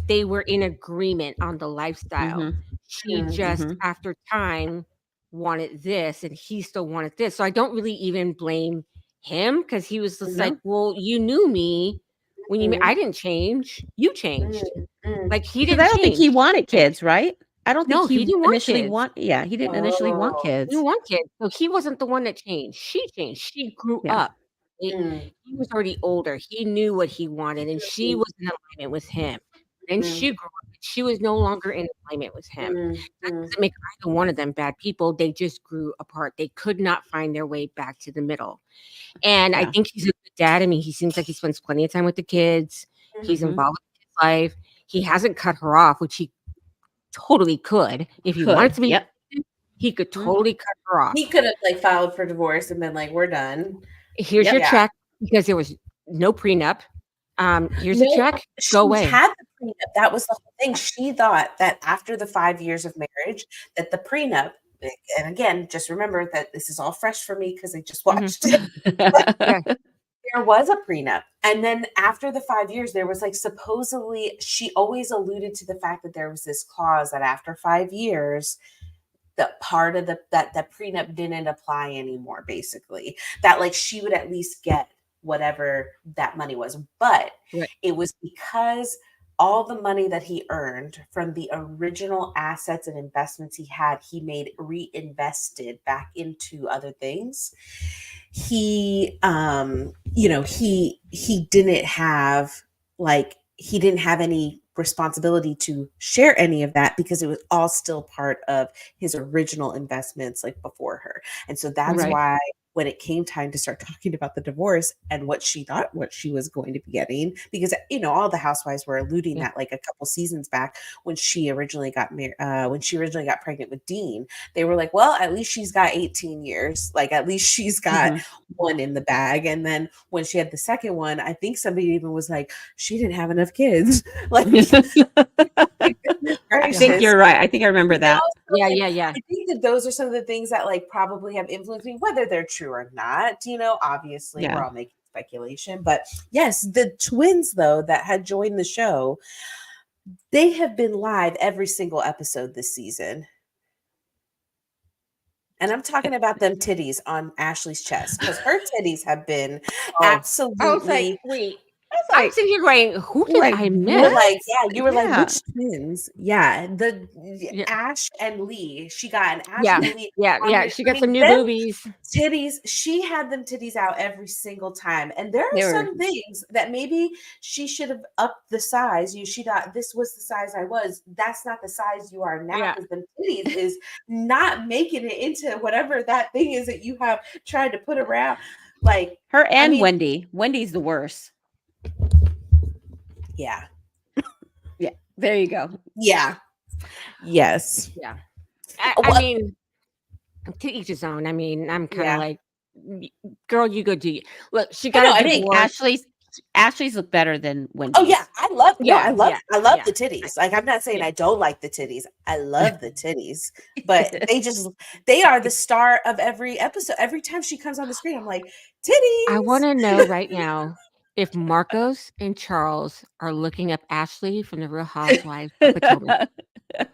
they were in agreement on the lifestyle. Mhm. She just, Mhm. after time, wanted this, and he still wanted this. So I don't really even blame him, because he was just like, No. well, you knew me when I didn't change. You Mm, changed. mm. Like, he Because I didn't don't think he change. wanted kids, right? I don't think No, he he didn't want initially kids. he didn't initially want Oh, He didn't kids. want kids. So he wasn't the one that changed. She changed. She grew Yeah. up. mm, He was already older. He knew what he wanted, and she mm, was in alignment with him. Then mm, she grew up, and she was no longer in alignment with him. mm, That mm. doesn't make either one of them bad people. They just grew apart. They could not find their way back to the middle. And I Yeah. think he's a good dad. I mean, he seems like he spends plenty of time with the kids. He's Mhm. involved with his life. He hasn't cut her off, which he totally could. If he wanted Could. to be, Yep. he could Mhm. totally cut her off. He could have like filed for divorce and been like, we're done. Here's your Yep. Yeah. check, because there was no prenup. Here's a No, check. she Go away. had the prenup. That was the whole thing. She thought that after the 5 years of marriage, that the prenup, and again, just remember that this is all fresh for me because I just Mhm. watched it. Yeah. There was a prenup. And then after the 5 years, there was like supposedly, she always alluded to the fact that there was this clause that after 5 years, that part of that prenup didn't apply anymore, basically. That like she would at least get whatever that money was. But Right. it was because all the money that he earned from the original assets and investments he had, he made reinvested back into other things. He didn't have he didn't have any responsibility to share any of that because it was all still part of his original investments like before her. And so that's Right. why when it came time to start talking about the divorce and what she thought what she was going to be getting, because all the housewives were alluding Yeah. that like a couple seasons back when she originally got married, when she originally got pregnant with Dean, they were like, well, at least she's got 18 years, like at least she's got Mhm. one in the bag. And then when she had the second one, I think somebody even was like, she didn't have enough kids. Like, goodness I think gracious. you're right. I think I remember You know, that. so, Yeah, like, yeah, yeah. I think that those are some of the things that like probably have influenced me, whether they're true or not. Obviously we're Yeah. all making speculation, but yes, the twins though that had joined the show, they have been live every single episode this season. And I'm talking about them titties on Ashley's chest because her titties have been Oh, I was like, absolutely. wait. I was I'm like sitting here going, who did like, I You were miss? like, what? yeah, you were like, Yeah. which twins? Yeah, the Yeah, Ash and Lee. She got an Ash yeah, and Lee yeah, on yeah. her. She I got some mean, new them boobies. titties, she had them titties out every single time. And there are They were some things that maybe she should have upped the size. She thought this was the size I was. That's not the size you are now Yeah. because them titties is not making it into whatever that thing is that you have tried to put around. Like, her I and mean, Wendy. Wendy's the worst. yeah. Yeah. There you go. Yeah. Yes. Yeah. I Well, mean, to each his own. I mean, I'm kind of yeah. like, girl, you go do you. Look, she I got know. a I I think think divorce. Ashley's Ashley's look better than Oh Wendy's. yeah, I love Yeah, I love yeah. the titties. Like I'm not saying Yeah. I don't like the titties. I love the titties, but they are the star of every episode. Every time she comes on the screen, I'm like, I want titties. to know right now if Marcos and Charles are looking up Ashley from the Real Housewives of Potomac. We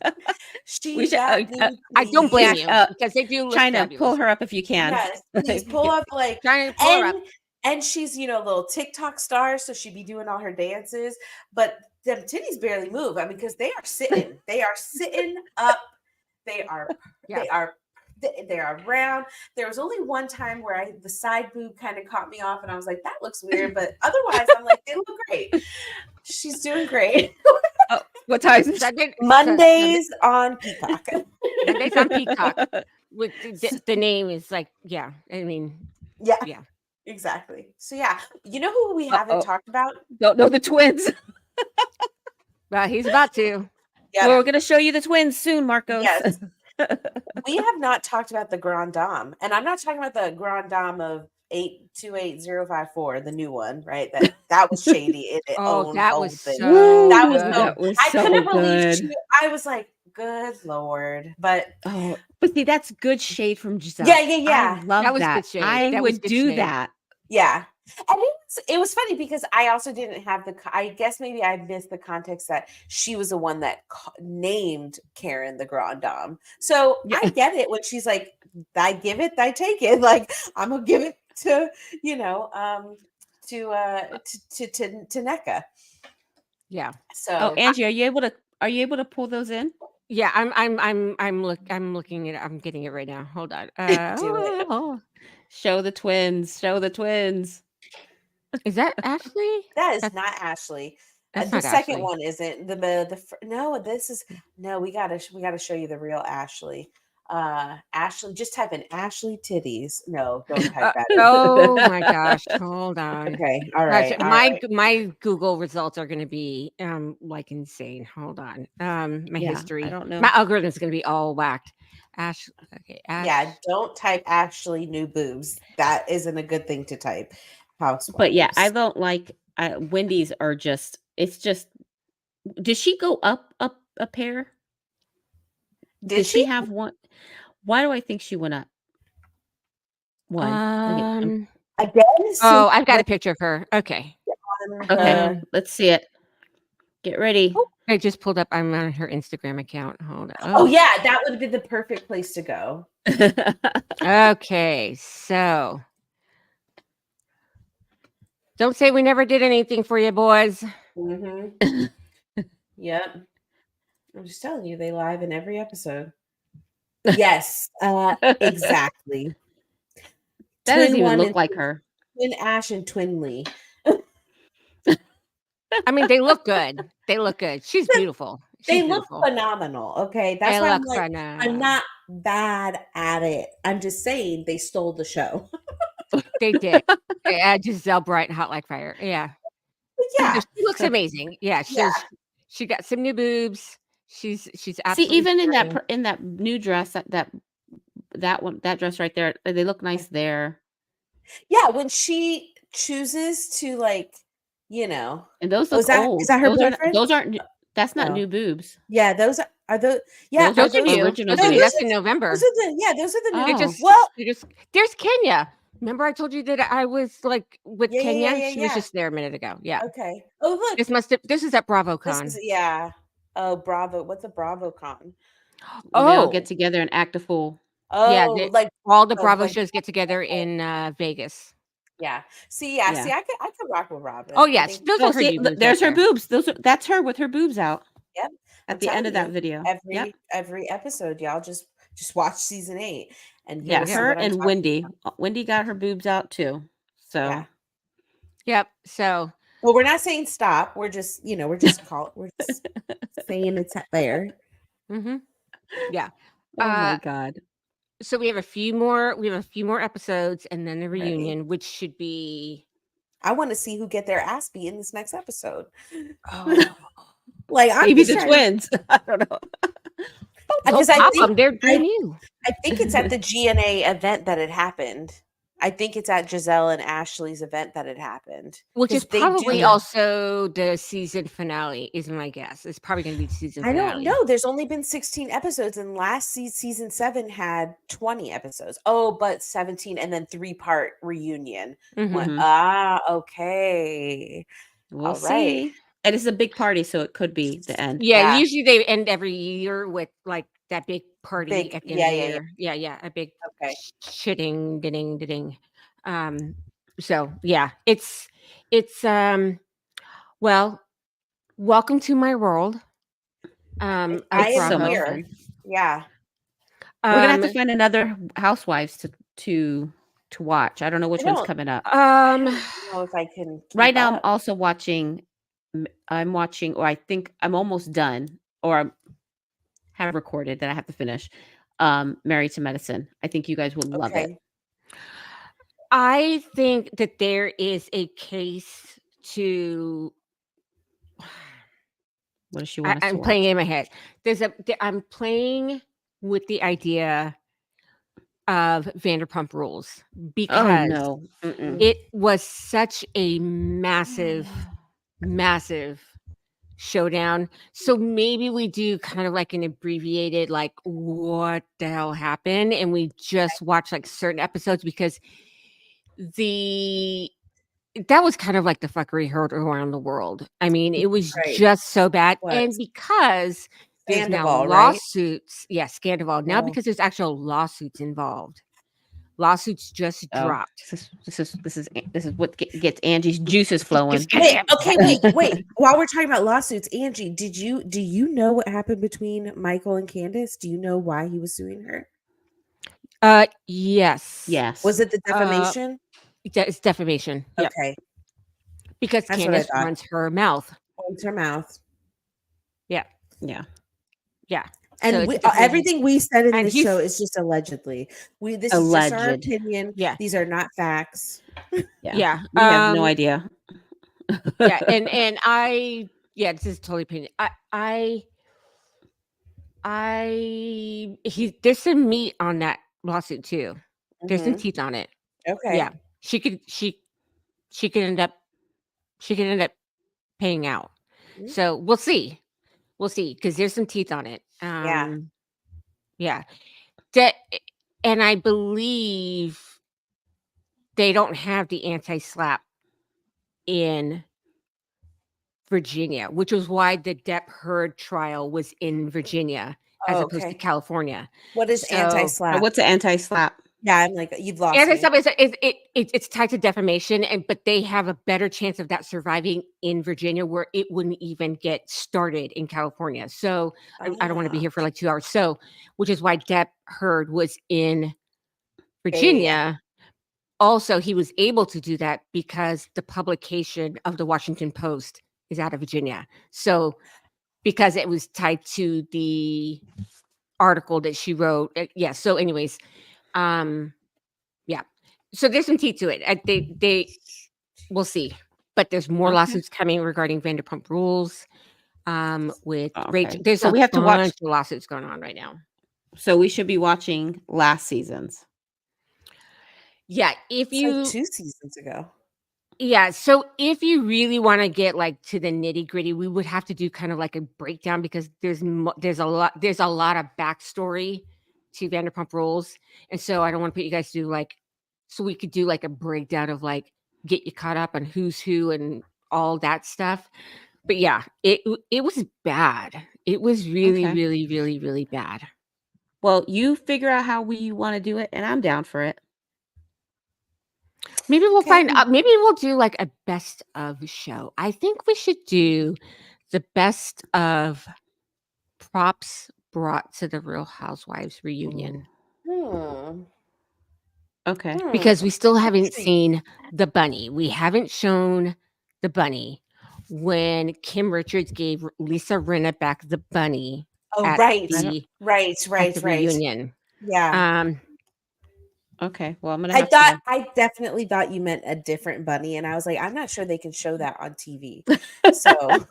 She should got me, I don't blame yeah, please. you because they do look China, pull fabulous. her up if you can. Yes, please pull up like Trying to pull her up. and she's a little TikTok star, so she'd be doing all her dances, but them titties barely move. I mean, because they are sitting up, they are Yeah. they are round. There was only one time where the side boob kind of caught me off, and I was like, that looks weird, but otherwise, I'm like, they look great. She's doing great. Oh, what time is it? Mondays on Peacock. Mondays on Peacock. With the name is like, yeah. I mean, Yeah, yeah. exactly. So yeah, you know who we haven't talked about? Don't know the twins. Well, he's about to. Yeah, Well, we're gonna show you the twins soon, Marcos. yes. We have not talked about the Grand Dame, and I'm not talking about the Grand Dame of 828054, the new one, right? That was shady in its own that whole was thing. so That was good. That was I so couldn't believe good. I was like, good Lord, but Oh, but see, that's good shade from Giselle. yeah. I love That was that. good shade. I That was would good do shade. that. Yeah. And it was funny because I also didn't have I guess maybe I missed the context that she was the one that named Karen the Grand Dame. So Yeah. I get it when she's like, I give it, I take it. Like I'm gonna give it to, to NECA. Yeah. So Oh, Angie, are you able to pull those in? Yeah, I'm looking at it. I'm getting it right now. Hold on. do it. Show the twins. Show the twins. Is that Ashley? That is not Ashley. That's The not second Ashley. one isn't no. This is no. We gotta show you the real Ashley. Ashley, just type in Ashley titties. No, don't type that. Oh my gosh. Hold on. Okay, all Gosh, right. all right. my Google results are going to be like insane. Hold on. My Yeah, history. I don't know. My algorithm is going to be all whacked. Ash. Okay. Ash. Yeah, don't type Ashley new boobs. That isn't a good thing to type. Housewives. But yeah, I don't like Wendy's are just it's just did she go up a pair? Did she? have one? Why do I think she went up? One. Again? Oh, I've got a picture of her. Okay. Okay, let's see it. Get ready. I just pulled up. I'm on her Instagram account. Hold on. Oh yeah, that would have been the perfect place to go. Okay, so don't say we never did anything for you, boys. Mm-hmm. Yep. I'm just telling you, they live in every episode. Yes, exactly. That doesn't even look like her. Twin Ash and Twin Lee. I mean, they look good. They look good. She's beautiful. They She's look beautiful. phenomenal. Okay, that's They why I'm look like, phenomenal. I'm not bad at it. I'm just saying they stole the show. They did. Yeah, Giselle bright and hot like fire. Yeah. Yeah, She looks amazing. Yeah. She got some new boobs. She's See, absolutely even stunning. in that new dress, that dress right there, they look nice there. yeah. When she chooses to And those Oh, look is that- old. is that her those boyfriend? aren't. That's not No. new boobs. yeah, those are those. Yeah, Those Those are new. original Those are new. boobs. That's in November. Those are the new. Oh. There's Kenya. Remember I told you that I was like with Yeah, Kenya? She was yeah. just there a minute ago. Yeah. Okay. Oh look, This is at BravoCon. this is yeah. Oh, Bravo. What's a BravoCon? When they all Oh. get together and act a fool. Oh, Yeah, like all the oh, Bravo like- shows get together in Vegas. yeah. See, Yeah. I could rock with Robin. Oh I yes, think those Oh, are her see, new look, boobs there's right her there. boobs. That's her with her boobs out. Yep. At I'm the end of telling that you, video. every episode, y'all just watch season 8 and Yeah, you'll see her what I'm and talking Wendy. about. Wendy got her boobs out too. So Yeah. Yep. So Well, we're not saying stop. We're just, we're just saying it's there. yeah. oh my god. So we have a few more episodes and then the reunion, which should be I want to see who get their ass beat in this next episode. like I'm Maybe just the trying- twins. I don't know. Because I I think think they're brand new. I think it's at the GNA event that it happened. I think it's at Giselle and Ashley's event that it happened. Which is 'Cause they do probably the also the season finale, is my guess. It's probably gonna be the season I don't finale. know. There's only been 16 episodes, and last season 7 had 20 episodes. Oh, but 17 and then 3-part reunion. Mhm. Okay. We'll All right. see. And it's a big party, so it could be the end. Yeah, Yeah. usually they end every year with, like, that big party Big at the end of the yeah. year. Yeah, a big Okay. shitting, ding, ding. So, yeah, well, welcome to my world, I of It's am so much Bravo. here. fun. Yeah. We're gonna have to Um, find another Housewives to watch. I don't know I which one's don't coming up. I um, don't know if I can Right keep now, I'm up. also watching. I'm watching, or I think I'm almost done, or I have recorded that I have to finish. Married to Medicine. I think you guys will love it. Okay. I think that there is a case to What does she want us to I'm playing watch? it in my head. I'm playing with the idea of Vanderpump Rules Oh because no. Mm-mm. it was such a massive, massive showdown. So maybe we do kind of like an abbreviated, like, what the hell happened? And we just watch like certain episodes because the that was kind of like the fuckery heard around the world. I mean, it was Right. just so bad. And Was because there's now Sandoval, right? lawsuits, yeah, Scandival. Now Oh. because there's actual lawsuits involved. Lawsuits just Oh, dropped. this is what gets Angie's juices flowing. Wait, okay, wait. While we're talking about lawsuits, Angie, do you know what happened between Michael and Candace? Do you know why he was suing her? Yes. Yes. Was it the Uh, defamation? it's defamation. Yep. Okay, Because that's what I Candace thought. runs her mouth. Owns her mouth. Yeah. Yeah. Yeah. So And it's we, defamation. everything we said in And this show is just allegedly. This is just our Alleged. opinion. Yeah. These are not facts. Yeah. Yeah. We have no idea. Yeah. And this is totally opinion. There's some meat on that lawsuit too. There's some Mhm. teeth on it. Okay. Yeah. She could end up paying out. Mhm. So we'll see. We'll see because there's some teeth on it. Yeah. Yeah. That and I believe they don't have the anti-slap in Virginia, which was why the Depp Heard trial was in Virginia as Oh, opposed to okay. California. What is So anti-slap? What's an anti-slap? Yeah, I'm like, you've lost me. anti-slap it's tied to defamation, but they have a better chance of that surviving in Virginia, where it wouldn't even get started in California. So I don't want to be Ah, here for like 2 hours. So, which is why Depp Heard was in yeah. Virginia. Also, he was able to do that because the publication of the Washington Post is out of Virginia. So, because it was tied to the article that she wrote. Yeah. So, anyways, yeah. So there's some teeth to it. We'll see, but there's more Okay. lawsuits coming regarding Vanderpump Rules. With Rachel, Okay. there's So a we have to watch. bunch of lawsuits going on right now. So we should be watching last season's. Yeah, if It's you like 2 seasons ago. Yeah, so if you really wanna get, like, to the nitty-gritty, we would have to do kind of like a breakdown because there's a lot of backstory to Vanderpump Rules, and so I don't wanna put you guys through, like so we could do, like, a breakdown of, like, get you caught up on who's who and all that stuff. But, yeah, it was bad. It was really, Okay. really, really, really bad. Well, you figure out how we want to do it, and I'm down for it. Maybe we'll Okay. maybe we'll do, like, a best of show. I think we should do the best of props brought to the Real Housewives reunion Hmm. Okay. because we still haven't Intrigued. seen the bunny. We haven't shown the bunny when Kim Richards gave Lisa Rinna back the bunny Oh, at right. the Right. reunion. Yeah. Okay. Well, I'm gonna have to. I definitely thought you meant a different bunny, and I was like, I'm not sure they can show that on TV. So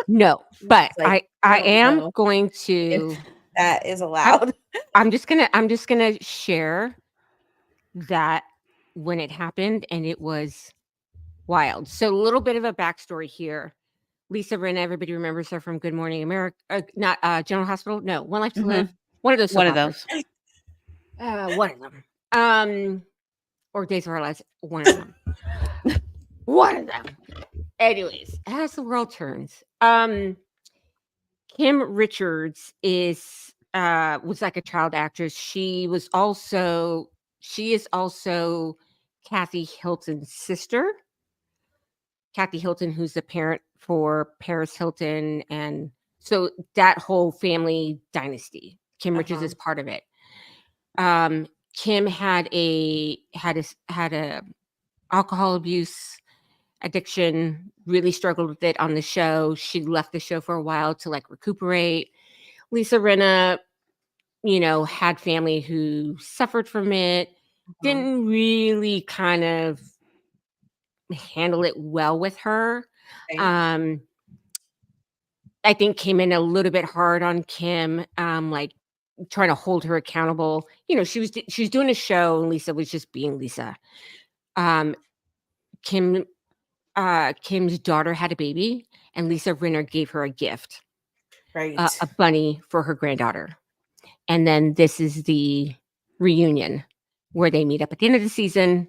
No, but like, I don't am know going if to that is allowed. I'm just gonna share that when it happened, and it was wild. So a little bit of a backstory here. Lisa Rinna, everybody remembers her from Good Morning America, not General Hospital. No, One Life to Live. One of those One soap of operas. those. One of them. Or Days of Our Lives. One of them. One of them. Anyways, as the world turns, Kim Richards was like a child actress. She is also Kathy Hilton's sister. Kathy Hilton, who's the parent for Paris Hilton, and so that whole family dynasty. Kim Richards is part of it. Kim had a alcohol abuse addiction, really struggled with it on the show. She left the show for a while to like recuperate. Lisa Rinna, had family who suffered from it, didn't really kind of handle it well with her. Right. I think came in a little bit hard on Kim, like trying to hold her accountable. She was doing a show and Lisa was just being Lisa. Kim's daughter had a baby and Lisa Rinna gave her a gift, Right. a bunny for her granddaughter. And then this is the reunion where they meet up at the end of the season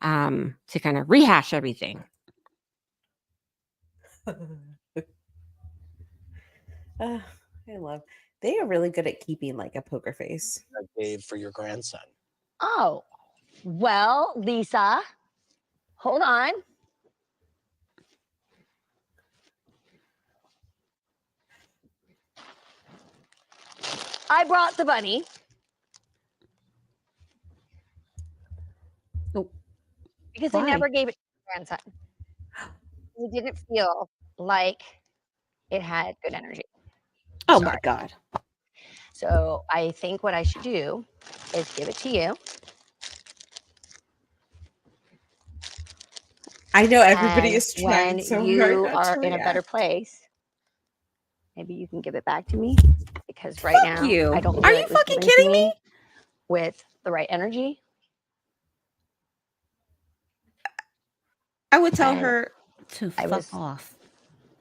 to kind of rehash everything. They are really good at keeping like a poker face. Gave for your grandson. Oh, well, Lisa, hold on. I brought the bunny. Oh, because why? I never gave it to my grandson. It didn't feel like it had good energy. Oh my God. So I think what I should do is give it to you. I know everybody And is trying when so hard you not are to in a better react. place, maybe you can give it back to me, because right now you. I don't Are feel you it was fucking given to kidding me? with the right energy. I would tell And her to fuck off.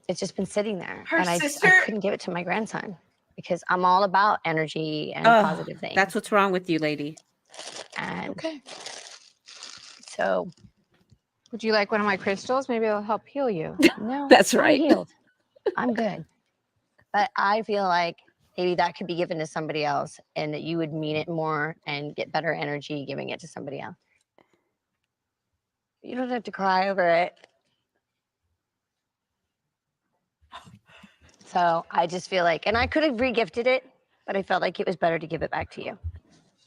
It's just been sitting there, Her and I sister- couldn't give it to my grandson because I'm all about energy and positive things. That's what's wrong with you, lady. And Okay. so, Would you like one of my crystals? Maybe it'll help heal you. no, That's right. I'm healed. I'm good. But I feel like maybe that could be given to somebody else, and that you would mean it more and get better energy giving it to somebody else. You don't have to cry over it. So I just feel like, and I could have regifted it, but I felt like it was better to give it back to you,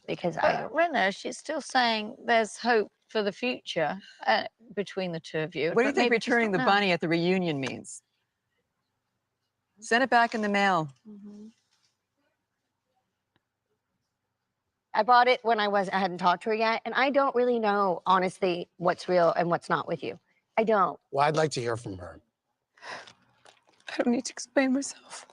because But Rinna, she's still saying there's hope for the future between the two of you. What do you but think maybe just returning the not now. bunny at the reunion means? Send it back in the mail. I bought it when I hadn't talked to her yet, and I don't really know, honestly, what's real and what's not with you. I don't. Well, I'd like to hear from her. I don't need to explain myself.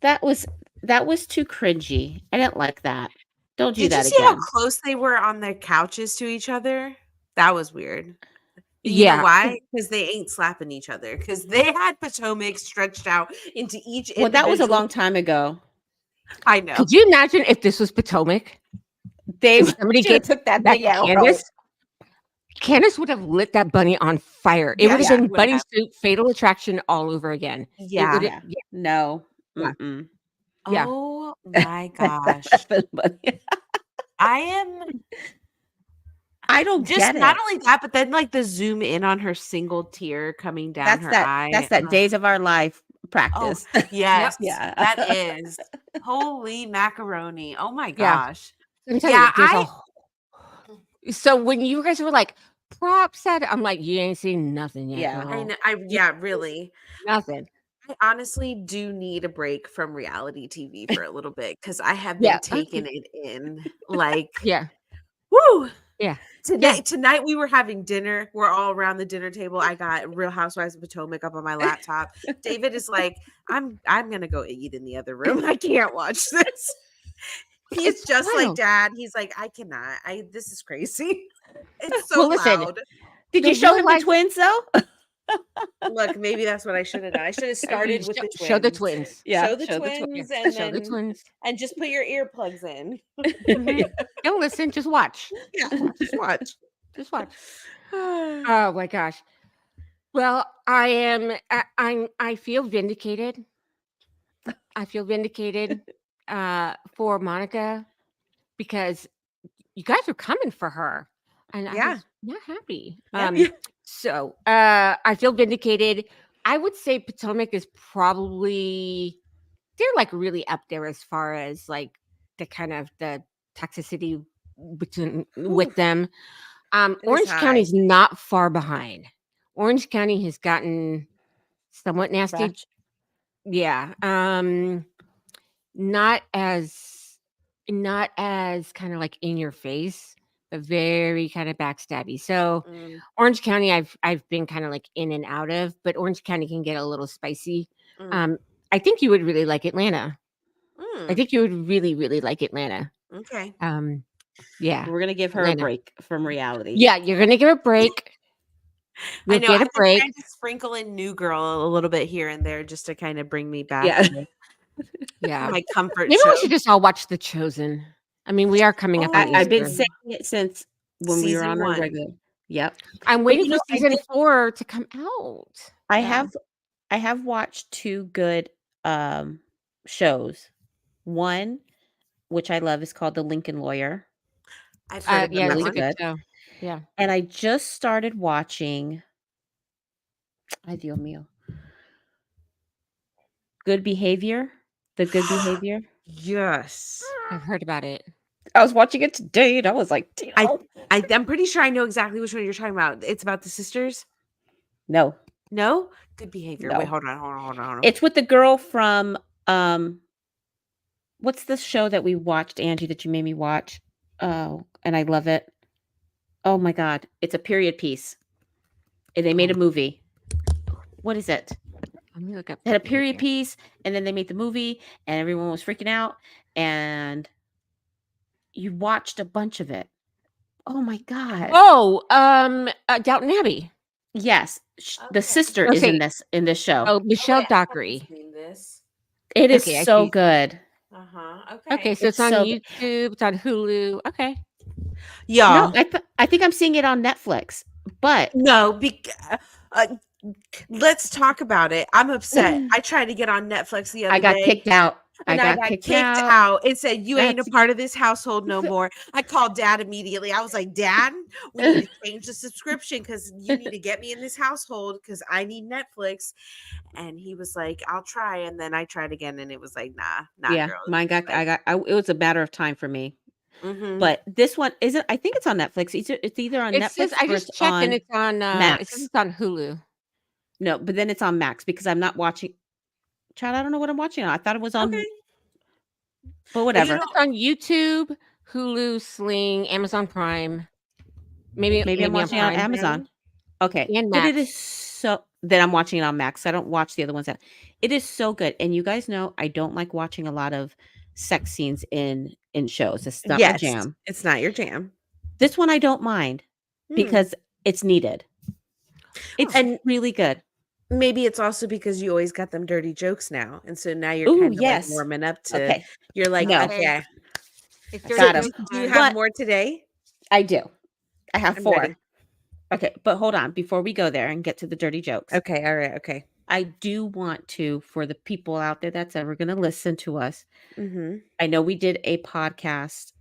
That was too cringy. I didn't like that. Don't do Did that you see how again. close they were on their couches to each other? That was weird. You Yeah. know why? Because they ain't slapping each other. Because they had Potomac stretched out into each Well, that was a individual- long time ago. I know. Could you imagine if this was Potomac? They If somebody should've gave took that that thing out. Candace would have lit that bunny on fire. It Yeah, would have yeah, been would Bunny have. Suit Fatal Attraction all over again. It Yeah. would've- Yeah. No. Yeah. Mm-mm. Yeah. Oh my gosh. I don't just get not it. only that, but then like the zoom in on her single tear coming down That's her that. eye. That's that Ugh. Days of Our Life practice. Yes. Yeah. That is. Holy macaroni. Oh my Yeah. gosh. Let me tell you, Yeah, so when you guys were like, props at it, I'm like, you ain't seen nothing yet. Yeah. girl. yeah, really. Nothing. I honestly do need a break from reality TV for a little bit because I have been Yeah. taking it in. Like, Yeah. woo. Yeah. Tonight we were having dinner. We're all around the dinner table. I got Real Housewives of Potomac up on my laptop. David is like, I'm gonna go eat in the other room. I can't watch this. He's just like wild. dad. He's like, I cannot. This is crazy. It's so Well, listen, loud. Did the you show real him the life twins though? Look, maybe that's what I should have done. I should have started with the twins. show the twins. Yeah, Show the show the twins Yeah, and show the then twins. and just put your earplugs in. Mhm. Don't listen, just watch. Yeah, just watch. Just watch. Oh my gosh. Well, I feel vindicated. I feel vindicated for Monica because you guys are coming for her. And I Yeah. was not happy. Yeah. So I feel vindicated. I would say Potomac is probably they're like really up there as far as like the kind of the toxicity with them. It is Orange high. County's not far behind. Orange County has gotten somewhat nasty. Ratchet. Yeah. Not as kind of like in your face, but very kind of backstabby. So Mm, Orange County I've been kind of like in and out of, but Orange County can get a little spicy. mm, I think you would really like Atlanta. I mm. think you would really, really like Atlanta. Okay. Yeah. We're gonna give her Atlanta. a break from reality. Yeah, you're gonna give a break. I You'll know. get I a break. tried to sprinkle in New Girl a little bit here and there just to kind of bring me back Yeah. to Yeah. my comfort Maybe show. we should just all watch The Chosen. I mean, we are coming up on I've been Easter. saying it since when we were Season on our 1. regular. Yep. I'm waiting you for know, I season did- 4 to come out. I Yeah. have watched 2 good shows. One, which I love, is called The Lincoln Lawyer. I've heard of Yeah, that it's a one. good show. Yeah. And I just started watching Ay Dios mío. Good Behavior. The Good Behavior. Yes. I've heard about it. I was watching it today and I was like, damn. I'm pretty sure I know exactly which one you're talking about. It's about the sisters. No. No? Good Behavior. No. Wait, hold on. It's with the girl from what's the show that we watched, Angie, that you made me watch? Oh, and I love it. Oh my god. It's a period piece. And they made a movie. What is it? Let me look up. They had a Good period Behavior. piece and then they made the movie and everyone was freaking out and you watched a bunch of it. Oh my god. Oh, Downton Abbey. Yes. The Okay. sister is Okay. in this show. Oh, Michelle wait, I haven't Dockery. seen this. It is Okay, I so see. good. Okay. Okay, so It's it's on so good. YouTube. It's on Hulu. Okay. Yeah. No, I think I'm seeing it on Netflix. But No, let's talk about it. I'm upset. I tried to get on Netflix the other I got day. kicked out. And I got kicked out. It said, you ain't a That's- part of this household no more. I called dad immediately. I was like, Dad, we need to change the subscription because you need to get me in this household because I need Netflix. And he was like, I'll try. And then I tried again and it was like, nah, Yeah, girl. mine got it was a matter of time for me. Mhm. But this one isn't. I think it's on Netflix. It's either on It Netflix says I or just it's checked on and it's on it Max. says it's on Hulu. No, but then it's on Max because I'm not watching. Child, I don't know what I'm watching on. I thought it was on, Okay. but whatever. It's on YouTube, Hulu, Sling, Amazon Prime. Maybe I'm watching it on Prime. Amazon. Okay, And but it Max. is so. Then I'm watching it on Max. I don't watch the other ones. It is so good, and you guys know I don't like watching a lot of sex scenes in shows. It's not my jam. It's not your jam. This one I don't mind Hmm. because it's needed. It's And- really good. Maybe it's also because you always got them dirty jokes now. And so now you're Ooh, kind of yes. like warming up to, Okay, you're like, No. okay. It's I dirty got 'em. jokes Do you time. have But- more today? I do. I have I'm 4. ready. Okay, but hold on before we go there and get to the dirty jokes. Okay. All right. Okay. I do want to, for the people out there that's ever going to listen to us. Mm-hmm. I know we did a podcast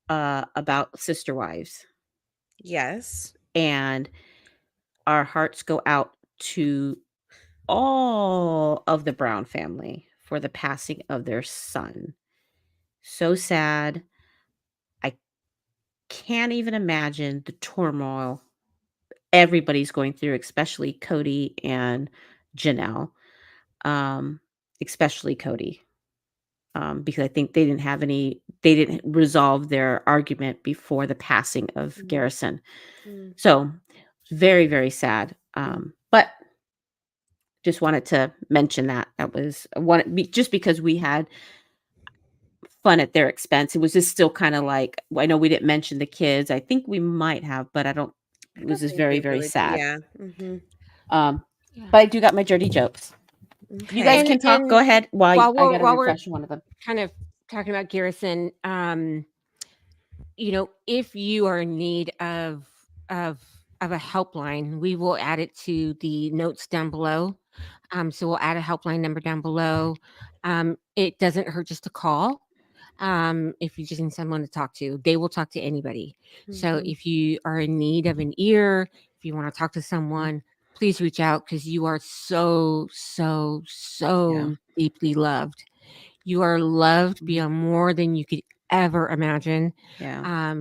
about sister wives, Yes. and our hearts go out to all of the Brown family for the passing of their son. So sad. I can't even imagine the turmoil everybody's going through, especially Cody and Janelle, especially Cody, because I think they didn't resolve their argument before the passing of Mhm. Garrison. Mm. So very, very sad. But just wanted to mention that was one, just because we had fun at their expense. It was just still kind of like, I know we didn't mention the kids. I think we might have, but I don't. I It was don't just think very, we very really did. sad. Yeah. Mm-hmm. Yeah. But I do got my dirty jokes. You guys Okay. can talk. Go ahead while I got to while we're refresh one of them. kind of talking about Garrison, if you are in need of of a helpline, we will add it to the notes down below. So we'll add a helpline number down below. It doesn't hurt just to call. If you just need someone to talk to, they will talk to anybody. So Mhm. if you are in need of an ear, if you want to talk to someone, please reach out because you are so, so, so deeply loved. You are loved beyond more than you could ever imagine. Yeah.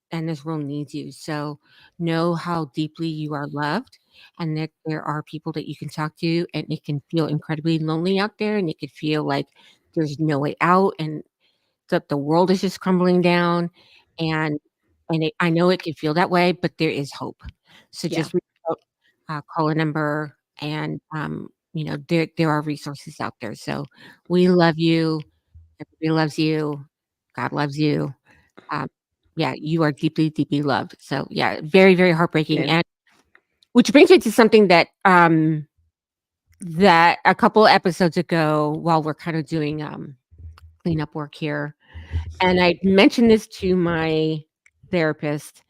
And this world needs you. So know how deeply you are loved and that there are people that you can talk to, and it can feel incredibly lonely out there, and it could feel like there's no way out and that the world is just crumbling down. And I know it can feel that way, but there is hope. So Yeah. just reach out, call a number, and there are resources out there. So we love you. Everybody loves you. God loves you. Um, yeah, you are deeply, deeply loved. So yeah, very, very heartbreaking. Yeah. And which brings me to something that that a couple episodes ago, while we're kind of doing cleanup work here, and I mentioned this to my therapist.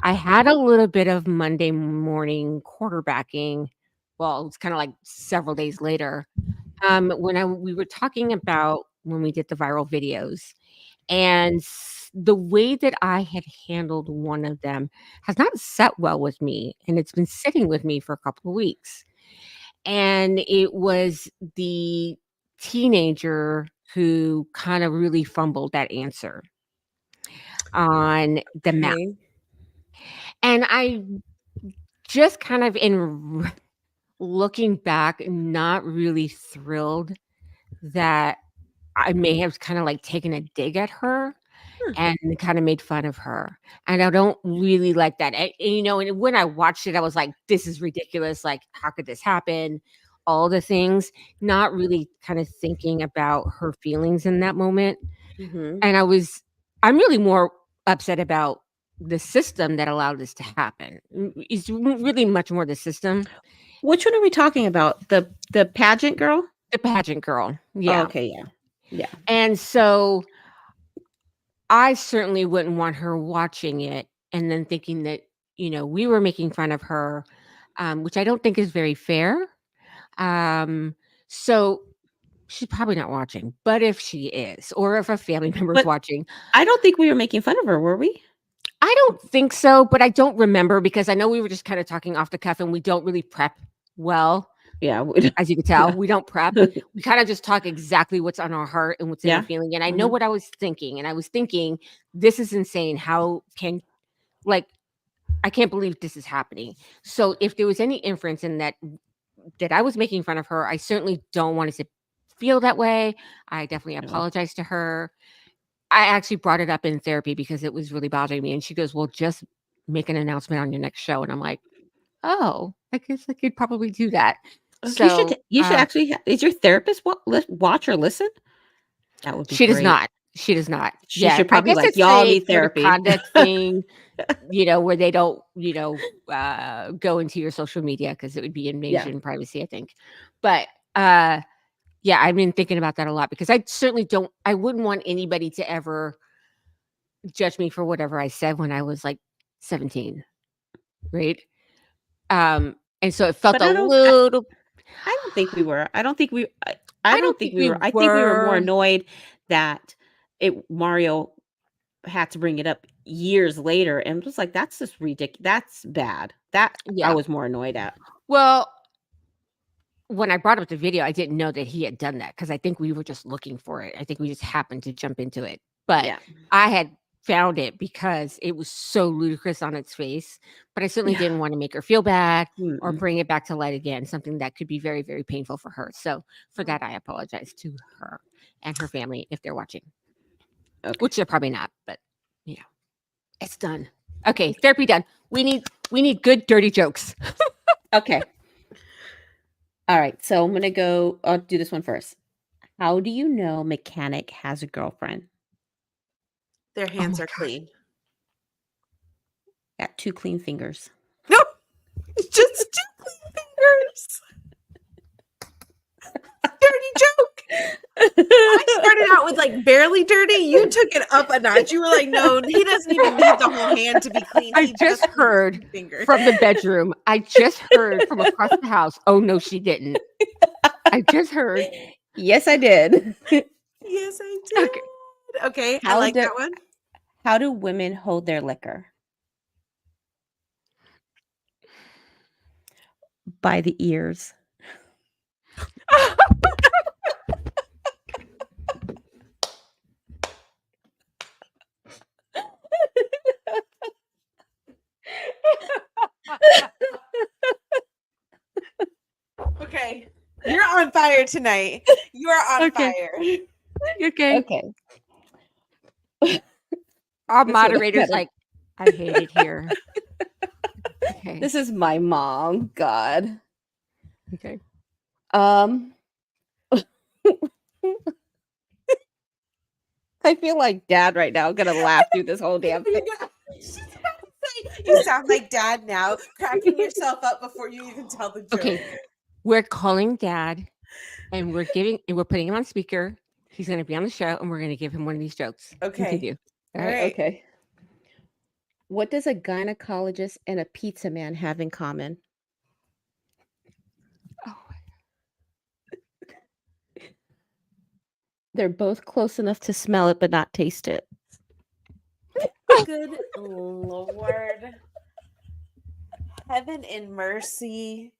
I had a little bit of Monday morning quarterbacking. Well, it's kind of like several days later. When we were talking about when we did the viral videos, and the way that I had handled one of them has not set well with me, and it's been sitting with me for a couple of weeks. And it was the teenager who kind of really fumbled that answer on the map. Okay. And I just kind of, in looking back, not really thrilled that I may have kind of like taken a dig at her and kind of made fun of her. And I don't really like that. And when I watched it, I was like, this is ridiculous. Like, how could this happen? All the things, not really kind of thinking about her feelings in that moment. Mm-hmm. And I'm really more upset about the system that allowed this to happen. It's really much more the system. Which one are we talking about? The pageant girl? The pageant girl. Oh, Yeah. okay. Yeah. Yeah. And so I certainly wouldn't want her watching it and then thinking that, we were making fun of her, which I don't think is very fair. So she's probably not watching, but if she is, or if a family member is But watching, I don't think we were making fun of her, were we? I don't think so, but I don't remember because I know we were just kind of talking off the cuff and we don't really prep well. Yeah. As you can tell, we don't prep. We kind of just talk exactly what's on our heart and what's in our Yeah. feeling. And I know what I was thinking. And I was thinking, this is insane. How can, I can't believe this is happening. So if there was any inference in that I was making fun of her, I certainly don't want to feel that way. I definitely apologize to her. I actually brought it up in therapy because it was really bothering me. And she goes, well, just make an announcement on your next show. And I'm like, oh, I guess I could probably do that. So you should actually. Is your therapist watch or listen? That would be. She great. does not. She does not. She should probably I guess it's y'all a need code of therapy. conduct thing, where they don't, go into your social media because it would be invasion of privacy, I think. But yeah, I've been thinking about that a lot because I wouldn't want anybody to ever judge me for whatever I said when I was like 17. Right. And so it felt But I don't think we were. I don't think we. I don't think we were. I think we were more annoyed that Mario had to bring it up years later, and was like, "That's just ridiculous. That's bad." That I was more annoyed at. Well, when I brought up the video, I didn't know that he had done that because I think we were just looking for it. I think we just happened to jump into it. But I had found it because it was so ludicrous on its face. But I certainly didn't want to make her feel bad or bring it back to light again, something that could be very, very painful for her. So for that, I apologize to her and her family if they're watching. Okay. Which they're probably not, but it's done. Okay, therapy done. We need good dirty jokes. Okay. All right, so I'm gonna go. I'll do this one first. How do you know mechanic has a girlfriend? Their hands my are God. clean. Got 2 clean fingers. No, just 2 clean fingers. Dirty joke. I started out with like barely dirty. You took it up a notch. You were like, no, he doesn't even need the whole hand to be clean. I He just needs heard 2 fingers. from the bedroom. I just heard from across the house. Oh no, she didn't. I just heard. Yes, I did. Yes, I did. Okay. Okay, I How like do- that one. How do women hold their liquor? By the ears. Okay, you're on fire tonight. You are on Okay. fire. Okay. Okay. Our This one I moderator's gotta- like, I hate it here. Okay. This is my mom. God. Okay. I feel like dad right now. I'm gonna laugh through this whole damn thing. She's about to say, you sound like dad now, cracking yourself up before you even tell the joke. Okay. We're calling dad and we're putting him on speaker. He's gonna be on the show and we're gonna give him one of these jokes. Okay. Continue. All right. Okay. What does a gynecologist and a pizza man have in common? Oh, They're both close enough to smell it but not taste it. Good Lord. Heaven and mercy.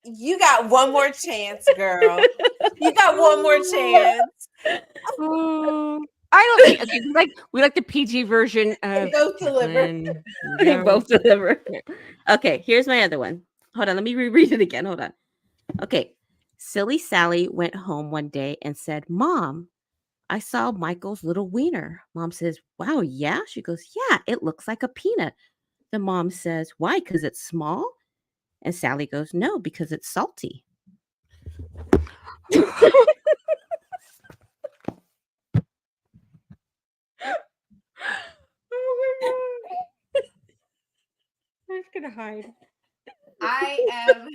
You got one more chance, girl. You got one more chance. oh. I don't think okay, we like the PG version They of both deliver. when They you both deliver. Okay, here's my other one. Hold on, let me reread it again. Hold on. Okay. Silly Sally went home one day and said, Mom, I saw Michael's little wiener. Mom says, wow, yeah? She goes, yeah, it looks like a peanut. The mom says, why? Because it's small? And Sally goes, no, because it's salty. Oh my god. I'm just gonna hide. I am.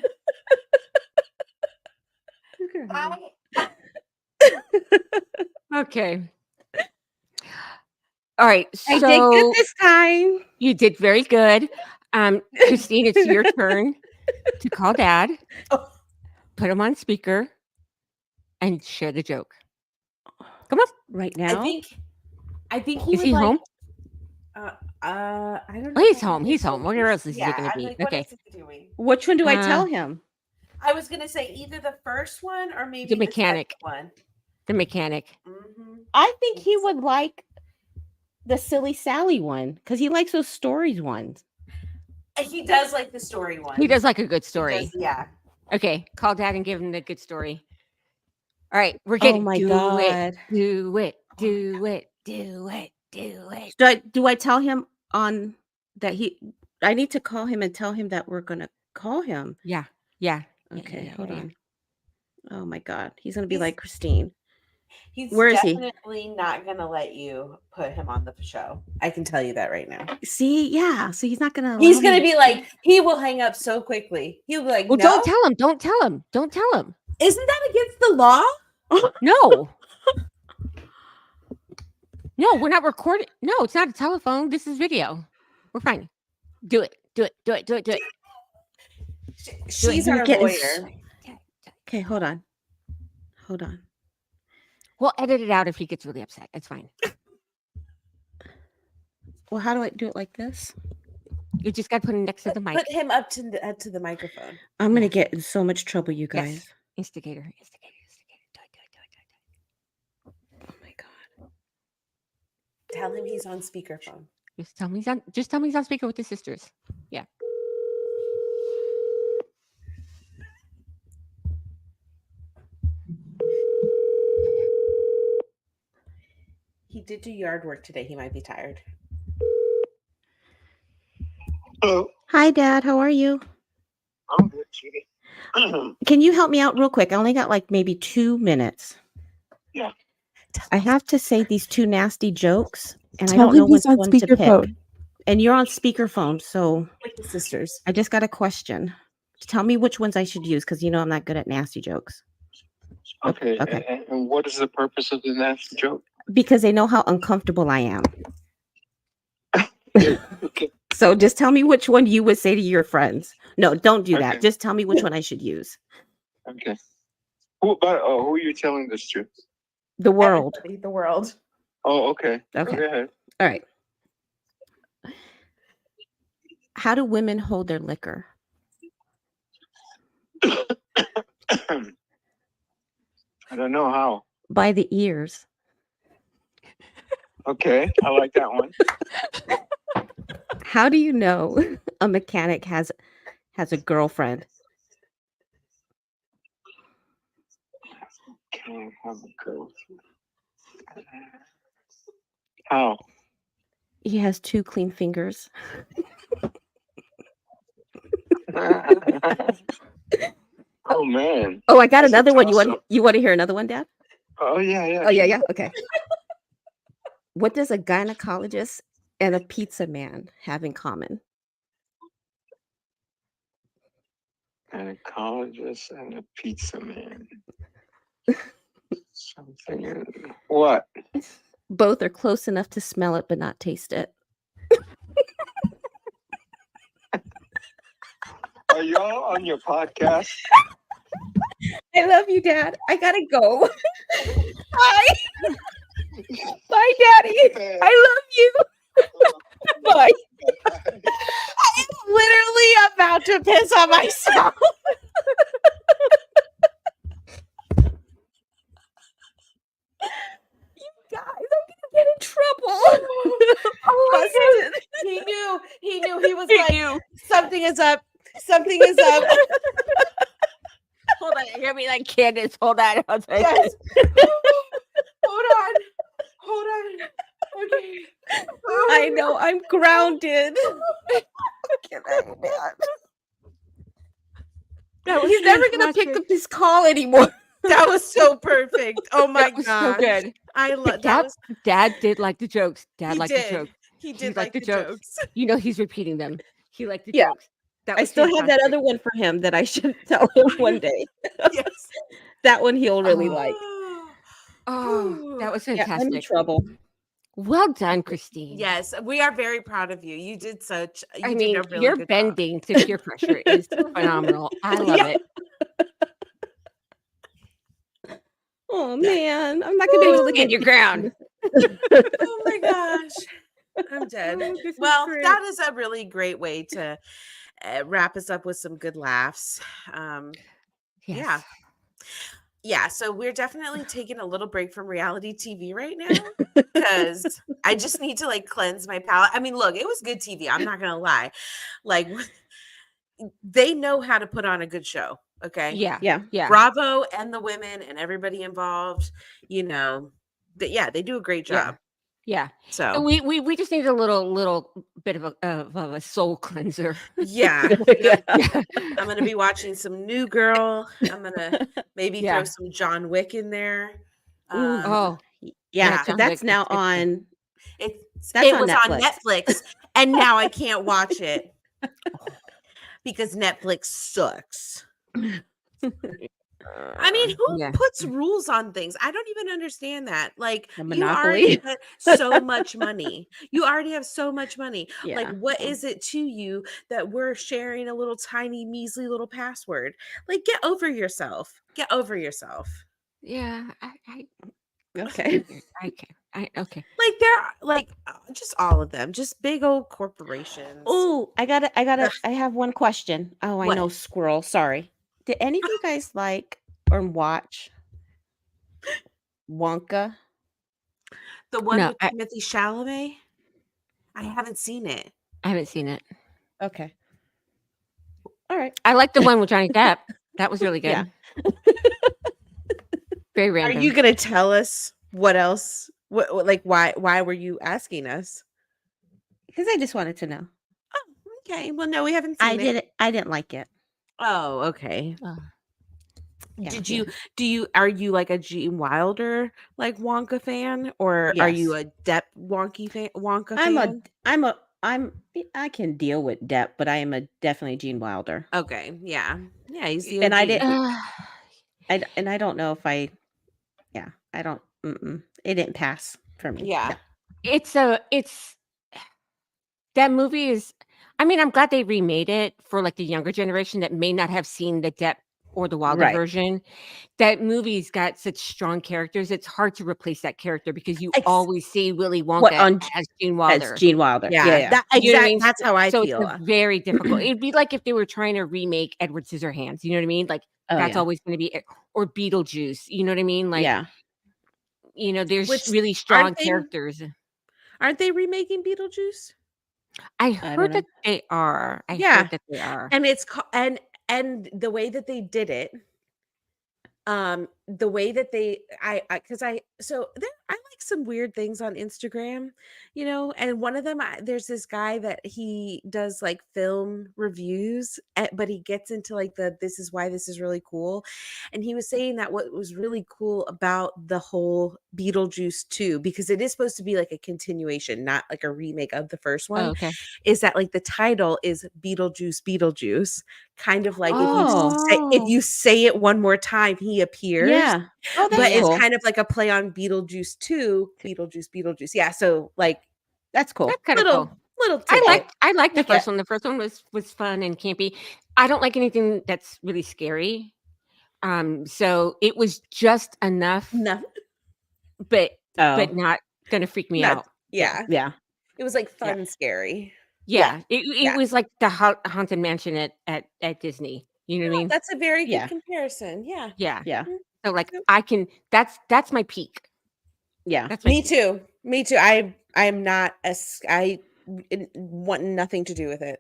I'm gonna hide. Okay. All right. So I did good this time. you did very good. Christine, it's your turn to call dad, Oh, put him on speaker, and share the joke. Come on. Right I now? think he Is would he like. home? I don't know. Oh, he's if I home. have He's his home. Where else is he Yeah, gonna I'm be? like, what Okay. is he doing? Which one do I tell him? I was gonna say either the first one or maybe The mechanic. second one. The mechanic. Mhm. I think he would like the Silly Sally one because he likes those stories ones. He does like the story one. He does like a good He story. does, yeah. Okay. Call dad and give him the good story. All right. We're getting my do God. it. Do it. Do it. Do it. Do it. Do I tell him on that I need to call him and tell him that we're gonna call him. Yeah. Yeah. Okay, yeah, hold yeah. on. Oh my God. He's gonna be He's- like Christine. He's Where is he? definitely not gonna let you put him on the show. I can tell you that right now. See, yeah. So he's not gonna He's allow gonna me- be like, he will hang up so quickly. He'll be like, Well, no, don't tell him. Don't tell him. Don't tell him. isn't that against the law? No. No, we're not recording. No, it's not a telephone. This is video. We're fine. Do it. Do it. Do it. Do it. Do it. She's You're our getting lawyer. Okay, hold on. Hold on. We'll edit it out if he gets really upset. It's fine. Well, how do I do it like this? You just got to put him next to the mic. Put him up to the microphone. I'm gonna get in so much trouble, you guys. Yes. Instigator. Instigator. Instigator. Do it. Do it. Do it. Do it. Oh my God. Tell him he's on speakerphone. Just tell me he's on. Just tell me he's on speaker with his sisters. Yeah. He did do yard work today. He might be tired. Hello, Hi, Dad. How are you? I'm good, sweetie. Can you help me out real quick? I only got like maybe 2 minutes. Yeah. I have to say these 2 nasty jokes, and I Tell don't him know which he's on one to pick. speakerphone. And you're on speakerphone, so Like the sisters. I just got a question. Tell me which ones I should use because you know I'm not good at nasty jokes. Okay. Okay. And what is the purpose of the nasty joke? Because they know how uncomfortable I am. Okay. So just tell me which one you would say to your friends. No, don't do that. Okay. Just tell me which one I should use. Okay. Who are you telling this to? The world. Everybody, the world. Oh, okay. Okay. Go ahead. All right. How do women hold their liquor? I don't know how. By the ears. Okay, I like that one. How do you know a mechanic has a girlfriend? Can't have a girlfriend. How? He has 2 clean fingers. Oh man. Oh, I got That's a another one. toss-up. You want to hear another one, Dad? Oh yeah, yeah. Oh yeah, sure. yeah. Okay. What does a gynecologist and a pizza man have in common? Gynecologist and a pizza man. Something. What? Both are close enough to smell it but not taste it. Are y'all on your podcast? I love you, Dad. I gotta go. Bye. Bye, Daddy. I love you. Bye. I'm literally about to piss on myself. You guys, I'm gonna get in trouble. Busted. He knew. He knew. He was like, something is up. Something is up. Hold on, hear me like Candace. Hold on. Yes. Hold on. Hold on. Okay. I know I'm grounded. He's never gonna pick up this call anymore. That was so perfect. Oh my That was so god. good. I love that. Dad, Was, Dad did like the jokes. Dad he liked did. the jokes. He He did liked like the the jokes. jokes. You know he's repeating them. He liked the Yeah. jokes. That I was still have that fantastic. other one for him that I should tell him one day. Yes. That one he'll really like. Oh, that was Yeah, I'm in fantastic. trouble. Well done, Christine. Yes, we are very proud of you. You did such. You I did mean, a really your good job. bending to peer pressure is phenomenal. I love Yeah. it. Oh man, I'm not gonna be able to Stand get your ground. Oh my gosh, I'm dead. Oh, this is Well, great. that is a really great way to wrap us up with some good laughs. Yes. Yeah, so we're definitely taking a little break from reality TV right now because I just need to like cleanse my palate. I mean, look, it was good TV. I'm not gonna lie. Like they know how to put on a good show. Okay. Yeah. Yeah. Yeah. Bravo and the women and everybody involved, they do a great Yeah. job. Yeah. So And we just need a little bit of a soul cleanser. yeah, Yeah. I'm gonna be watching some New Girl. I'm gonna maybe Yeah. throw some John Wick in there. Ooh. Oh, Yeah, yeah, 'cause John that's Wick, now it's good. on. It on was on Netflix. Netflix, and now I can't watch it because Netflix sucks. I mean, who Yeah. puts rules on things? I don't even understand that. Like, The you already monopoly. put so much money. You already have so much money. Like, Yeah. what is it to you that we're sharing a little tiny, measly little password? Like, get over yourself. Get over yourself. Yeah. I Okay. okay. Like, they're like just all of them, just big old corporations. Oh, I have one question. Oh, I know, What? squirrel. Sorry. Did any of you guys like or watch Wonka? The one No, with Timothy Chalamet? I haven't seen it. I haven't seen it. Okay. All right. I like the one with Johnny Depp. That was really good. Yeah. Very Are random. you gonna tell us what else? What like why were you asking us? Because I just wanted to know. Oh, okay. Well, no, we haven't seen it. I didn't like it. Oh, okay. Yeah. Are you like a Gene Wilder like Wonka fan, or are you Yes. a Depp Wonka fan? I can deal with Depp, but I am a definitely Gene Wilder. Okay, yeah, he's the And I OG. didn't Uh, I don't know if I don't it didn't pass for me. Yeah, No. it's that movie is. I mean, I'm glad they remade it for like the younger generation that may not have seen the Depp or the Wilder Right. version. That movie's got such strong characters. It's hard to replace that character because you Ex- always see Willy What Wonka on as Gene as Wilder. Gene Wilder. yeah, Yeah. that You know what I exact. mean? That's how I So it's feel. a very difficult. It'd be like if they were trying to remake Edward Scissorhands. You know what I mean? Like Oh that's yeah. always going to be it. Or Beetlejuice. You know what I mean? Like Yeah. there's Which really strong aren't they? characters. Aren't they remaking Beetlejuice? I I don't heard know. that they are. I Yeah. heard that they are. And it's and the way that they did it, the way that they because I like some weird things on Instagram, and one of them, there's this guy that he does like film reviews, but he gets into like this is why this is really cool, and he was saying that what was really cool about the whole Beetlejuice 2, because it is supposed to be like a continuation, not like a remake of the first Oh, one, okay. is that like the title is Beetlejuice, kind of like if Oh. you say it one more time, he appears. Yeah. Oh, But that's it's cool. kind of like a play on Beetlejuice 2, Beetlejuice. Yeah, so like That's cool. That's kind of cool. little I tidbit. like the Like first it. one. The first one was fun and campy. I don't like anything that's really scary. So it was just enough, No, but Oh. not gonna freak me not out. yeah. Yeah. It was like Yeah. fun, scary. Yeah. It Yeah. was like the haunted mansion at Disney. You know what I mean? That's a very good Yeah. comparison. Yeah. Yeah. Yeah. So like Yep. I can. That's my peak. Yeah. That's my Me peak. too. I'm not I want nothing to do with it.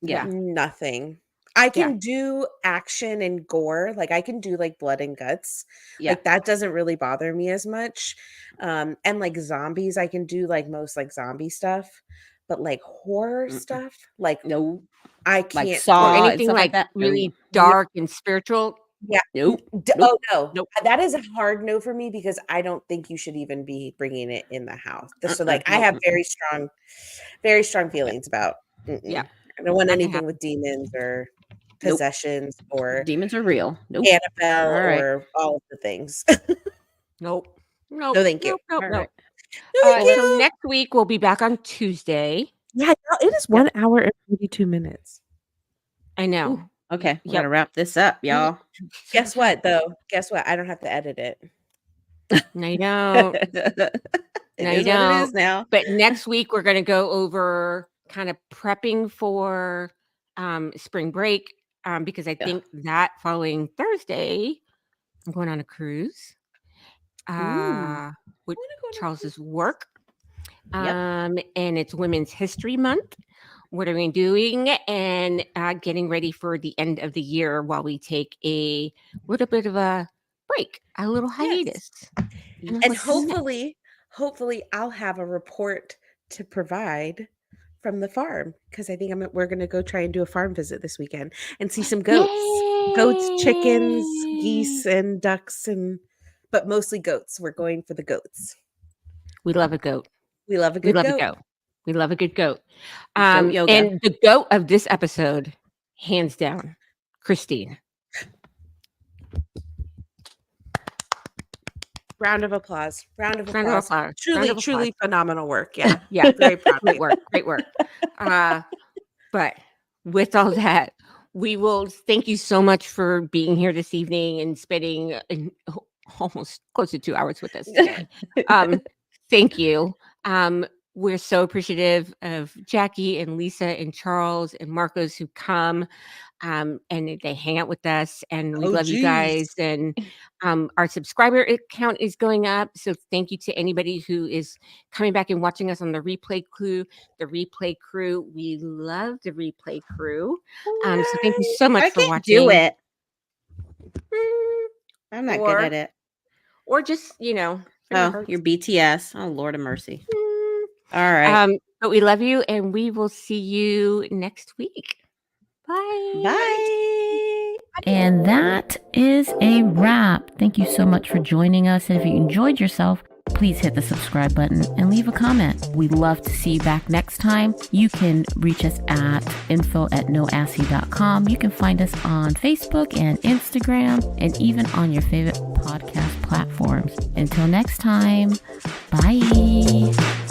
Yeah. Nothing. I can do action and gore. Like I can do like blood and guts. Yeah. Like that doesn't really bother me as much. And like zombies, I can do like most like zombie stuff. But like horror stuff, like No. I Like can't Saw Or do it. and anything stuff like like that. really No. dark and spiritual. Yeah. Nope. Oh no. Nope. That is a hard no for me because I don't think you should even be bringing it in the house. So like I Nope. have very strong feelings about Yeah. I don't want Not gonna anything happen. with demons or Nope. possessions or Demons are real. Nope. Annabelle All right. or all of the things. Nope. No, thank you. Nope. All right. No, thank So you. next week we'll be back on Tuesday. Yeah, it is 1 hour and 42 minutes. I know. Ooh, okay. We Yep. gotta wrap this up, y'all. Guess what, though? Guess what? I don't have to edit it. No, you don't. It No, is you what it don't. is now. But next week we're going to go over kind of prepping for spring break because I think that following Thursday I'm going on a cruise with I wanna go on a Charles's work. Yep. And it's Women's History Month. What are we doing? And getting ready for the end of the year while we take a little bit of a break, a little hiatus. And hopefully I'll have a report to provide from the farm because I think we're going to go try and do a farm visit this weekend and see some goats, chickens, geese, and ducks, but mostly goats. We're going for the goats. We love a goat. We love a We good love goat. a goat. We love a good goat. Goat yoga. And the goat of this episode, hands down, Christine. Round of applause. Round of applause. Round Truly, of truly applause. phenomenal work. Yeah. Yeah, Very proud. great work. Great work. But with all that, we will thank you so much for being here this evening and spending almost close to 2 hours with us today. Thank you. We're so appreciative of Jackie and Lisa and Charles and Marcos who come and they hang out with us, and we love you guys. And our subscriber count is going up, so thank you to anybody who is coming back and watching us on the replay crew. We love the replay crew. So thank you so much I for can't watching. do it. I'm not Or- good at it. Or just for your Oh, hearts. your BTS. Oh, Lord of mercy. All right. But we love you, and we will see you next week. Bye. Bye. And that is a wrap. Thank you so much for joining us. And if you enjoyed yourself, please hit the subscribe button and leave a comment. We'd love to see you back next time. You can reach us at info@noassy.com. You can find us on Facebook and Instagram and even on your favorite podcast platforms. Until next time, bye.